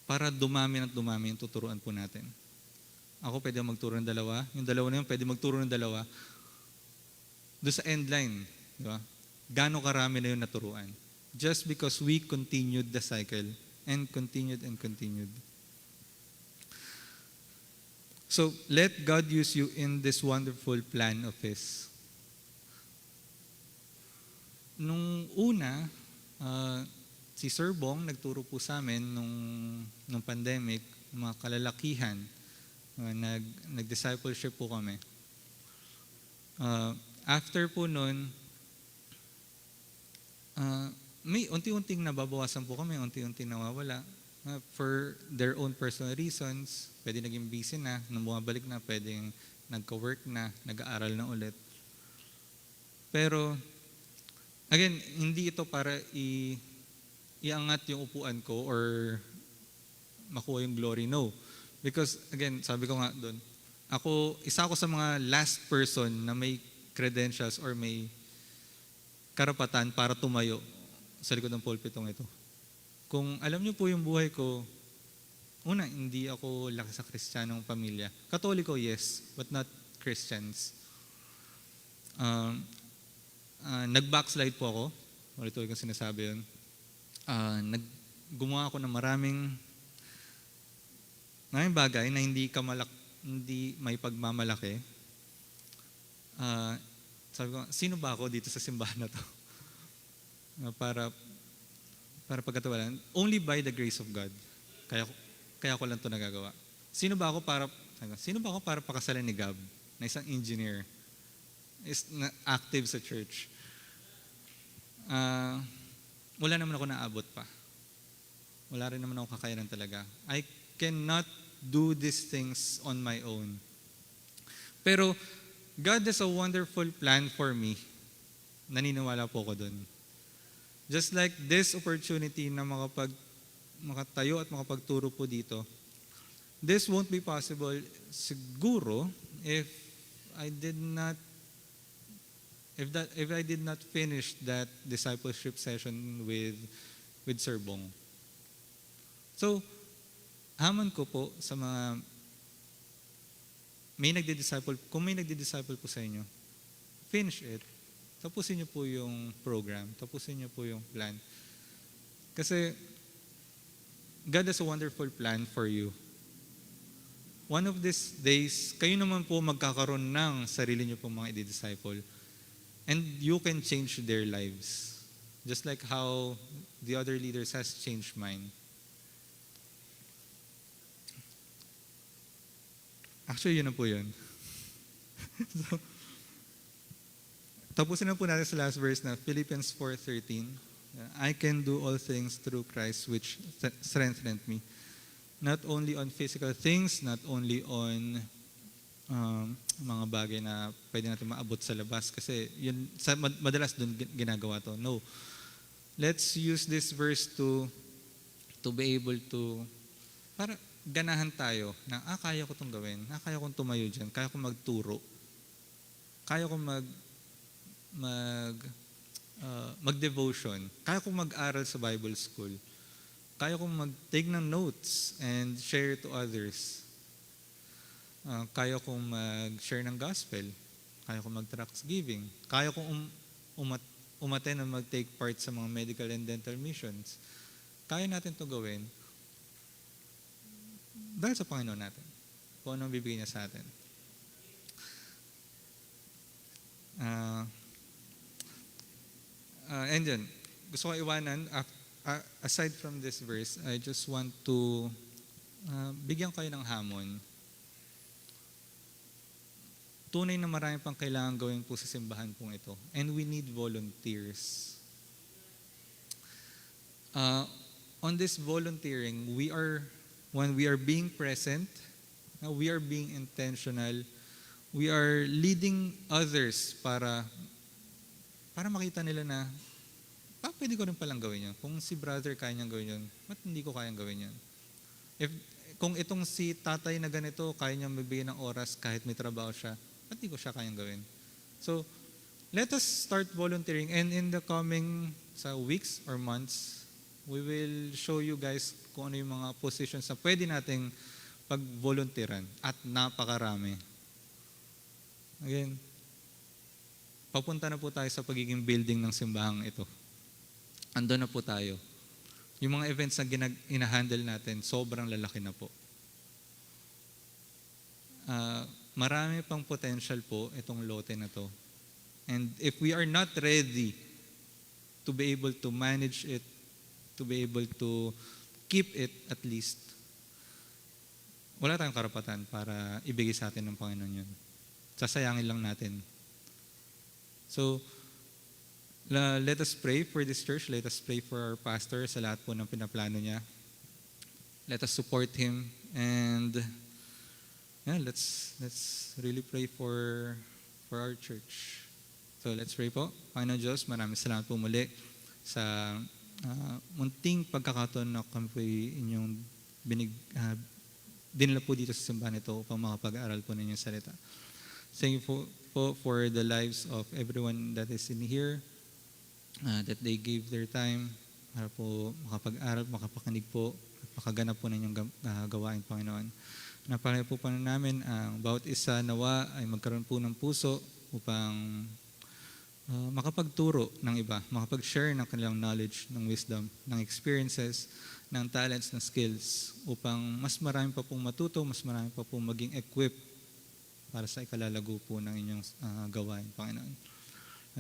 para dumami yung tuturuan po natin. Ako pwede magturo ng 2, yung 2 na yun pwede magturo ng 2. Doon sa end line, di ba? Gaano karami na yung naturuan? Just because we continued the cycle and continued. So, let God use you in this wonderful plan of His. Nung una, si Sir Bong nagturo po sa amin nung pandemic, mga kalalakihan, nag-discipleship po kami. After po nun, may unti-unting nababawasan po kami, unti-unting nawawala. For their own personal reasons, pwede naging busy na, nung bumabalik na, pwedeng nagka-work na, nag-aaral na ulit. Pero, again, hindi ito para iangat yung upuan ko or makuha yung glory. No. Because, again, sabi ko nga doon, isa ako sa mga last person na may credentials or may karapatan para tumayo sa likod ng pulpitong ito. Kung alam niyo po yung buhay ko, una, hindi ako laki sa Kristiyanong pamilya. Katoliko, yes, but not Christians. Nag-backslide po ako. Ulit-ulit kong sinasabi yun. Gumawa ako ng maraming bagay na hindi may pagmamalaki. Sabi ko, sino ba ako dito sa simbahan na to? Para pagkatawalan, only by the grace of God. Kaya ko lang ito nagagawa. Sino ba ako para pakasalan ni Gab, na isang engineer, na active sa church? Wala naman ako naabot pa. Wala rin naman ako kakayanan talaga. I cannot do these things on my own. Pero God has a wonderful plan for me. Naniniwala po ako dun. Just like this opportunity na makatayo at makapagturo po dito, this won't be possible siguro if I did not finish that discipleship session with Sir Bong. So, hamon ko po sa mga kung may nagdi-disciple po sa inyo, finish it. Tapusin niyo po yung program. Tapusin niyo po yung plan. Kasi God has a wonderful plan for you. One of these days, kayo naman po magkakaroon ng sarili niyo pong mga i-disciple. And you can change their lives. Just like how the other leaders has changed mine. Actually, yun na po yun. So, tapusin na po natin sa last verse na Philippians 4:13. I can do all things through Christ which strengthened me. Not only on physical things, not only on mga bagay na pwede natin maabot sa labas kasi yun, madalas doon ginagawa to. No. Let's use this verse to be able to para ganahan tayo na kaya ko itong gawin, kaya kong tumayo dyan, kaya kong magturo, kaya kong mag-devotion, kaya kong mag-aral sa Bible school, kaya kong mag-take ng notes and share to others, kaya kong mag-share ng gospel, kaya kong mag-tracts giving, kaya kong umaten at mag-take part sa mga medical and dental missions. Kaya natin ito gawin dahil sa Panginoon natin. Kung anong bibigyan niya sa atin. And then, gusto ko iwanan, aside from this verse, I just want to bigyan kayo ng hamon. Tunay na marami pang kailangan gawin po sa simbahan pong ito. And we need volunteers. On this volunteering, when we are being present, we are being intentional, we are leading others para makita nila na, pwede ko rin palang gawin yun. Kung si brother kaya niyang gawin yun, ba't hindi ko kayang gawin yun? Kung itong si tatay na ganito, kaya niyang magbigay ng oras kahit may trabaho siya, ba't hindi ko siya kayang gawin? So, let us start volunteering, and in the coming weeks or months, we will show you guys kung ano yung mga positions na pwede nating pag-volunteeran at napakarami. Again, papunta na po tayo sa pagiging building ng simbahang ito. Ando na po tayo. Yung mga events na ina-handle natin, sobrang lalaki na po. Marami pang potential po itong lote na to. And if we are not ready to be able to manage it, to be able to keep it at least, wala tayong karapatan para ibigay sa atin ng Panginoon yun. Sasayangin lang natin. So, let us pray for this church. Let us pray for our pastor sa lahat po ng pinaplano niya. Let us support him. And let's really pray for our church. So, let's pray po. Panginoon Diyos, maraming salamat po muli sa munting pagkakataon na kami po inyong dinala po dito sa simbahan ito upang makapag-aral po ninyong salita. Thank you po for the lives of everyone that is in here, that they gave their time para po makapag-aral, makapakinig po, at makaganap po ninyong gawain, Panginoon. Napalaya po namin ang bawat isa nawa ay magkaroon po ng puso upang makapagturo ng iba, makapag-share ng kanilang knowledge, ng wisdom, ng experiences, ng talents, ng skills, upang mas marami pa pong matuto, mas marami pa pong maging equipped para sa ikalalago po ng inyong gawain, Panginoon.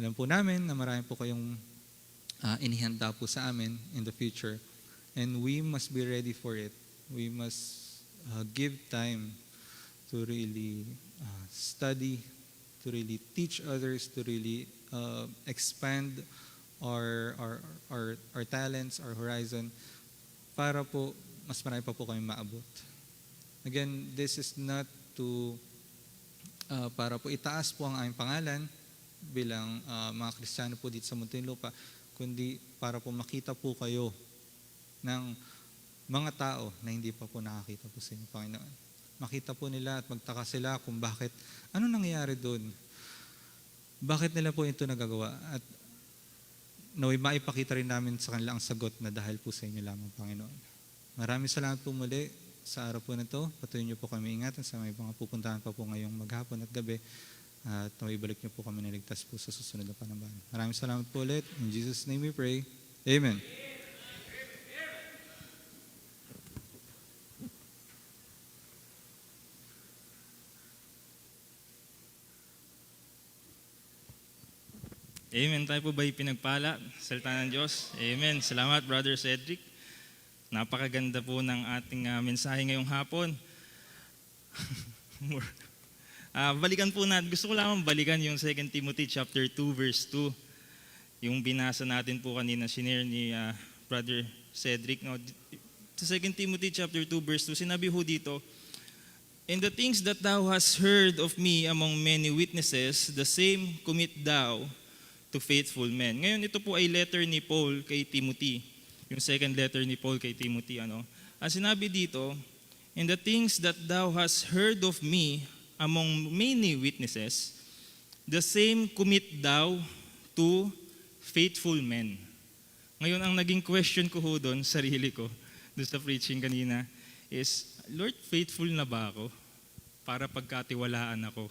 Alam po namin na marami po kayong inihanda po sa amin in the future, and we must be ready for it. We must give time to really study, to really teach others, to really expand our talents, our horizon, para po mas marami pa po kami maabot. Again, this is not to para po itaas po ang aming pangalan bilang mga Kristiyano po dito sa Muntinlupa, kundi para po makita po kayo ng mga tao na hindi pa po nakakita po sa inyo, Panginoon. Makita po nila at magtaka sila kung bakit, ano nangyayari doon? Bakit nila po ito nagagawa? At naway maipakita rin namin sa kanila ang sagot na dahil po sa inyo lamang, Panginoon. Maraming salamat po muli sa araw po na ito. Patuloy niyo po kami ingatan sa may mga pupuntahan pa po ngayong maghapon at gabi. At naway balik niyo po kami niligtas po sa susunod na panambahan. Maraming salamat po ulit. In Jesus' name we pray. Amen. Amen. Tayo po ba'y pinagpala? Salita ng Diyos. Amen. Salamat, Brother Cedric. Napakaganda po ng ating mensahe ngayong hapon. Balikan po natin. Gusto ko lang balikan yung 2 Timothy chapter 2 verse 2. Yung binasa natin po kanina, sinare ni Brother Cedric. No? Sa 2 Timothy chapter 2 verse 2, sinabi ho dito, "And the things that thou hast heard of me among many witnesses, the same commit thou to faithful men." Ngayon, ito po ay letter ni Paul kay Timothy. Yung second letter ni Paul kay Timothy. Ang sinabi dito, "And the things that thou hast heard of me among many witnesses, the same commit thou to faithful men." Ngayon, ang naging question ko ho doon, sarili ko, doon sa preaching kanina, is, Lord, faithful na ba ako para pagkatiwalaan ako?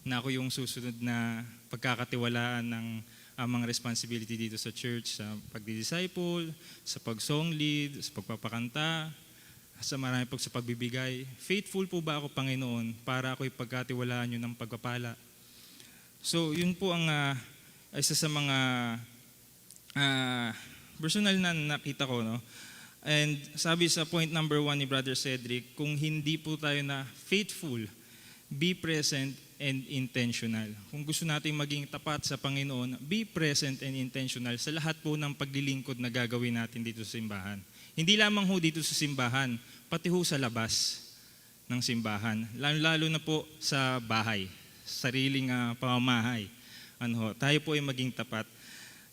Na ako yung susunod na pagkakatiwalaan ng mga responsibility dito sa church, sa pagdi-disciple, sa pag-song lead, sa pagpapakanta, sa marami po sa pagbibigay. Faithful po ba ako, Panginoon, para ako'y pagkatiwalaan nyo ng pagpapala? So, yun po ang isa sa mga personal na nakita ko, no? And sabi sa point number 1 ni Brother Cedric, kung hindi po tayo na faithful, be present and intentional. Kung gusto natin maging tapat sa Panginoon, be present and intentional sa lahat po ng paglilingkod na gagawin natin dito sa simbahan. Hindi lamang ho dito sa simbahan, pati ho sa labas ng simbahan. Lalo na po sa bahay, sariling pamamahay. Tayo po ay maging tapat.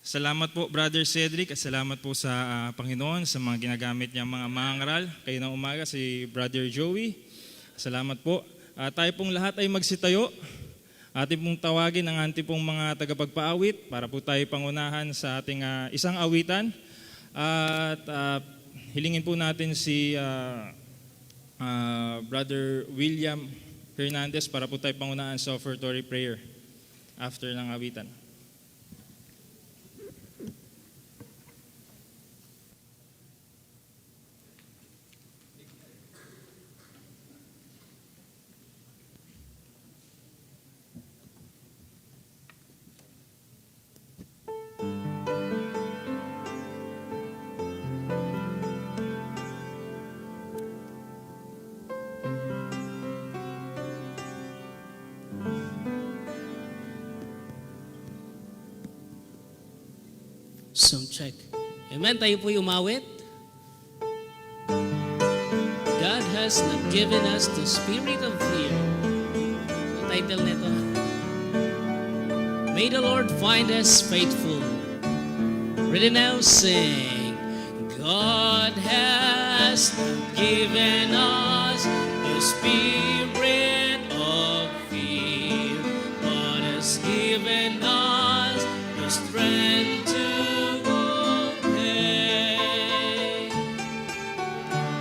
Salamat po, Brother Cedric, at salamat po sa Panginoon sa mga ginagamit niyang mga mangaral. Kayo ng umaga, si Brother Joey. Salamat po. Tayo pong lahat ay magsitayo. Ating pong tawagin ang ating pong mga tagapagpaawit para po tayo pangunahan sa ating isang awitan. At hilingin po natin si Brother William Hernandez para po tayo pangunahan sa offertory prayer after ng awitan. Sound check. Amen. Tayo po umawit. God has not given us the spirit of fear. Ang title nito. May the Lord find us faithful. Ready now, sing. God has not given us the spirit of fear, but has given us the strength to obey.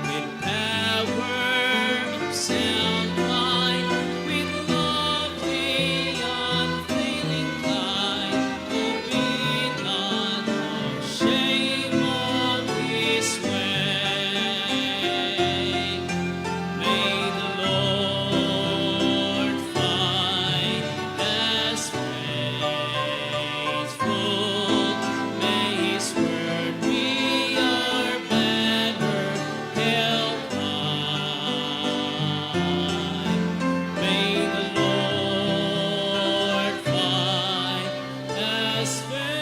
With power of sound mind, with love the unfailing kind, to be not ashamed of His way. May the Lord find us faithful. May His word be our banner held high. May the Lord find us faithful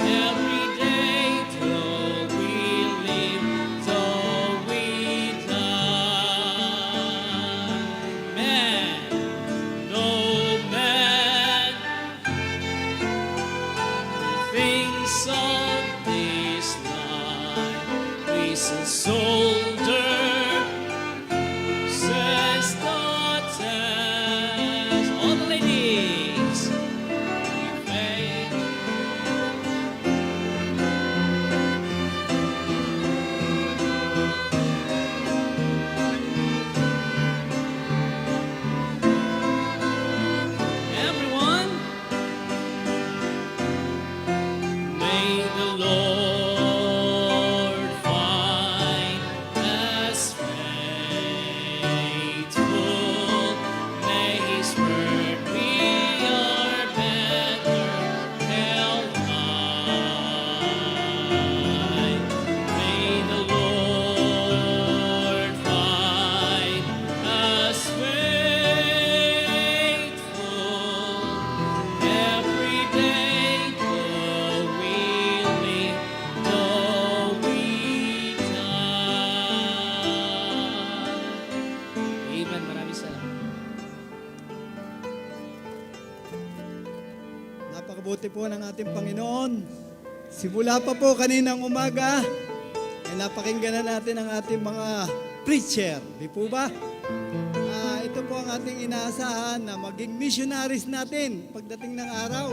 every day till we live, till we die. Man, no man, the things of this life, Christ's soldier, says the test. All the ladies, we faith. Everyone, may the Lord find us parte po ng ating Panginoon. Simula pa po kaninang umaga, ay napakinggan na natin ang ating mga preacher. Di po ba? Ito po ang ating inaasahan na maging missionaries natin pagdating ng araw.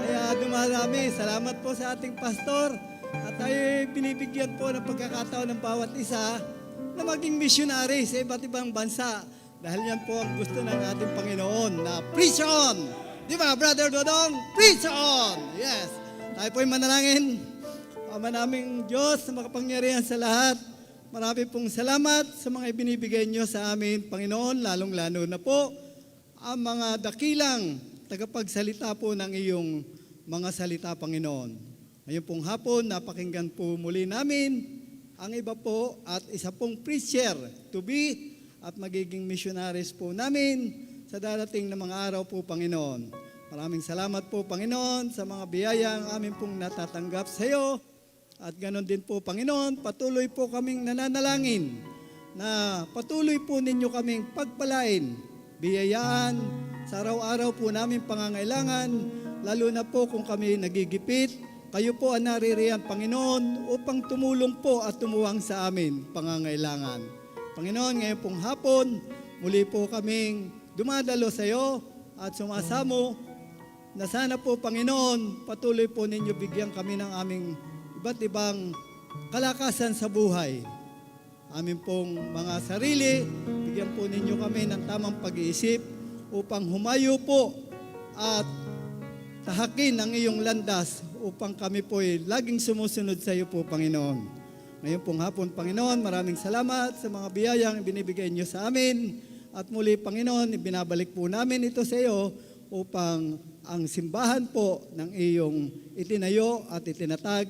Kaya dumarami. Salamat po sa ating pastor. At tayo binibigyan po ng pagkakataon ng bawat isa na maging missionary sa iba't ibang bansa. Dahil yan po ang gusto ng ating Panginoon na preach on! Di ba, Brother Dodong? Preach on! Yes! Tayo po'y manalangin. Ama naming Diyos na makapangyarihan sa lahat, marami pong salamat sa mga ibinibigay niyo sa amin, Panginoon, lalong-lalo na po ang mga dakilang tagapagsalita po ng iyong mga salita, Panginoon. Ngayon pong hapon, napakinggan po muli namin ang iba po at isa pong preacher to be at magiging missionaries po namin sa darating na mga araw po, Panginoon. Maraming salamat po, Panginoon, sa mga biyaya ang amin pong natatanggap sa iyo. At ganon din po, Panginoon, patuloy po kaming nananalangin na patuloy po ninyo kaming pagpalain, biyayaan sa araw-araw po namin pangangailangan, lalo na po kung kami nagigipit. Kayo po ang naririyan, Panginoon, upang tumulong po at tumuwang sa amin pangangailangan. Panginoon, ngayon pong hapon, muli po kaming dumadalo sa iyo at sumasamo na sana po, Panginoon, patuloy po ninyo bigyan kami ng aming iba't ibang kalakasan sa buhay. Amin pong mga sarili, bigyan po ninyo kami ng tamang pag-iisip upang humayo po at tahakin ang iyong landas upang kami po'y laging sumusunod sa iyo po, Panginoon. Ngayon pong hapon, Panginoon, maraming salamat sa mga biyayang binibigay niyo sa amin. At muli, Panginoon, ibinabalik po namin ito sa iyo upang ang simbahan po ng iyong itinayo at itinatag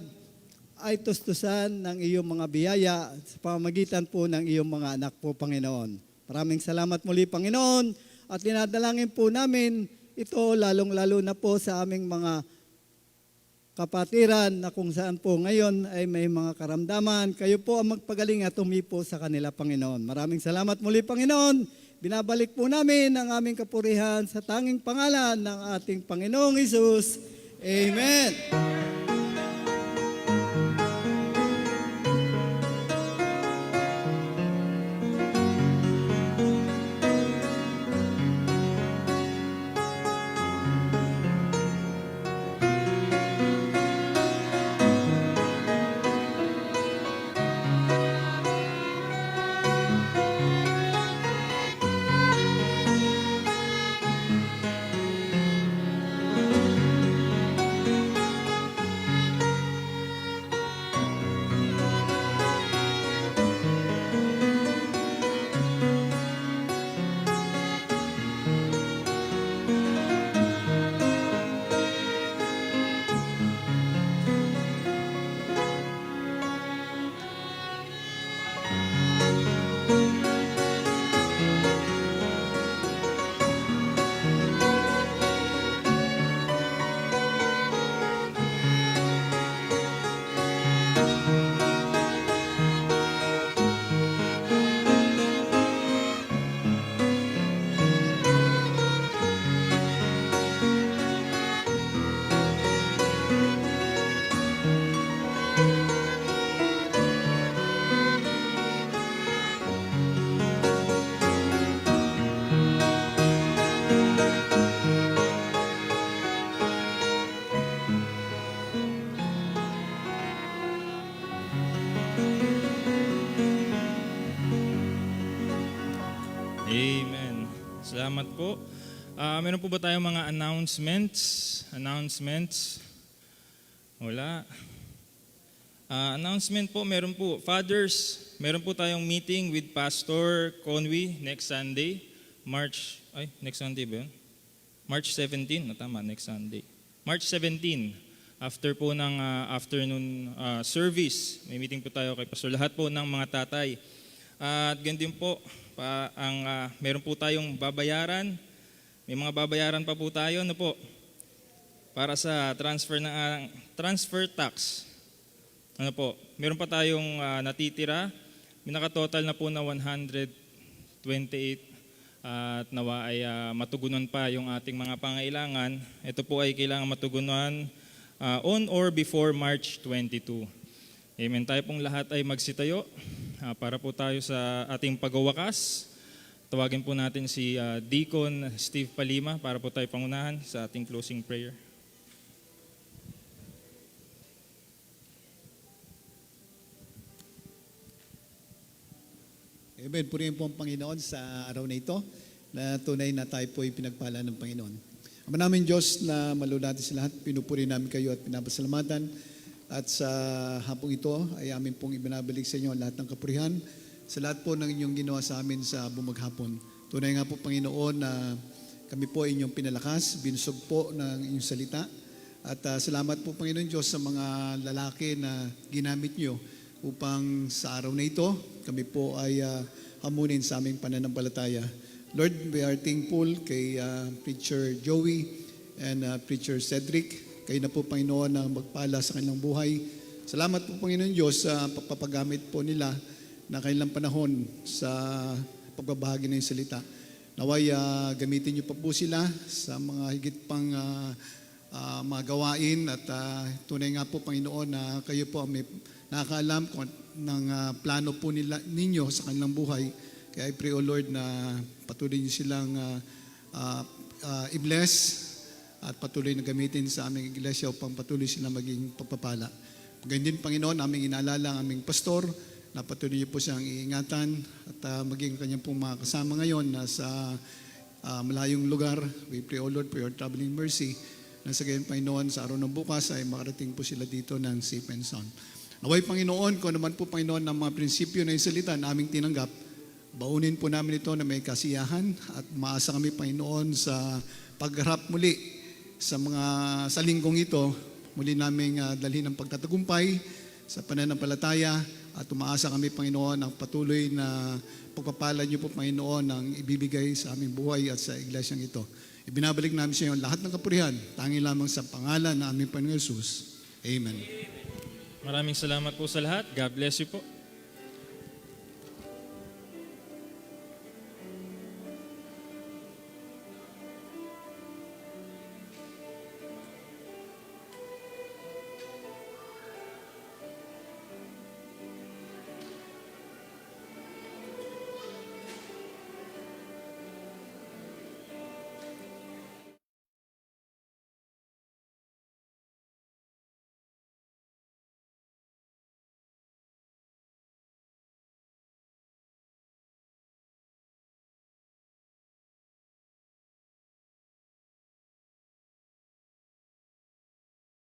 ay tustusan ng iyong mga biyaya sa pamamagitan po ng iyong mga anak po, Panginoon. Maraming salamat muli, Panginoon, at dinadalangin po namin ito lalong-lalo na po sa aming mga kapatiran na kung saan po ngayon ay may mga karamdaman. Kayo po ang magpagaling at tumipo sa kanila, Panginoon. Maraming salamat muli, Panginoon. Binabalik po namin ang aming kapurihan sa tanging pangalan ng ating Panginoong Hesus. Amen. Amen. Salamat po. Meron po ba tayong mga announcements? Wala. Announcement po, meron po. Fathers, meron po tayong meeting with Pastor Conwy next Sunday. Next Sunday ba yun? March 17, tama, next Sunday. March 17, after po ng afternoon service, may meeting po tayo kay Pastor. Lahat po ng mga tatay. At ganun din po, meron po tayong babayaran. May mga babayaran pa po tayo, ano po? Para sa transfer tax. Ano po? Meron pa tayong natitira. May nakatotal na po na 128 at nawa ay matugunan pa yung ating mga pangailangan. Ito po ay kailangan matugunan on or before March 22. Amen. Tayo pong lahat ay magsitayo para po tayo sa ating pagwawakas. Tawagin po natin si Deacon Steve Palima para po tayo pangunahan sa ating closing prayer. Amen. Purihin po ang Panginoon sa araw na ito na tunay na tayo po ay pinagpala ng Panginoon. Ama namin Diyos na malulati sa lahat, pinupuri namin kayo at pinapasalamatan. At sa hapong ito ay amin pong ibinabalik sa inyo ang lahat ng kapurihan sa lahat po ng inyong ginawa sa amin sa bumaghapon. Tunay nga po Panginoon na kami po ay inyong pinalakas, binusog po ng inyong salita. At salamat po Panginoon Diyos sa mga lalaki na ginamit nyo upang sa araw na ito, kami po ay hamunin sa aming pananampalataya. Lord, we are thankful kay Preacher Joey and Preacher Cedric. Kayo na po, Panginoon, na magpala sa kanilang buhay. Salamat po, Panginoon Diyos, sa pagpapagamit po nila na kanilang panahon sa pagbabahagi ng salita. Naway, gamitin niyo pa po sila sa mga higit pang mga gawain at tunay nga po, Panginoon, na kayo po may nakakaalam kung ng plano po ninyo sa kanilang buhay. Kaya I pray, O Lord, na patuloy niyo silang i-bless at patuloy na gamitin sa aming iglesia upang patuloy silang maging pagpapala. Ganyan din, Panginoon, aming inaalala ang aming pastor na patuloy niyo po siyang iingatan at maging kanyang pong mga kasama ngayon na sa malayong lugar. We pray, O Lord, for your traveling mercy na sa gayon, Panginoon, sa araw ng bukas ay makarating po sila dito ng safe and sound. Naway, Panginoon, kung naman po, Panginoon, ng mga prinsipyo na yung salita na aming tinanggap, baunin po namin ito na may kasiyahan at maasa kami, Panginoon, sa pagharap muli sa linggong ito, muli naming dalhin ang pagtatagumpay sa pananampalataya at umaasa kami, Panginoon, ang patuloy na pagpapala niyo po, Panginoon, ang ibibigay sa aming buhay at sa iglesyang ito. Ibinabalik namin sa iyo lahat ng kapurihan, tangi lamang sa pangalan na aming Panginoon Jesus. Amen. Maraming salamat po sa lahat. God bless you po.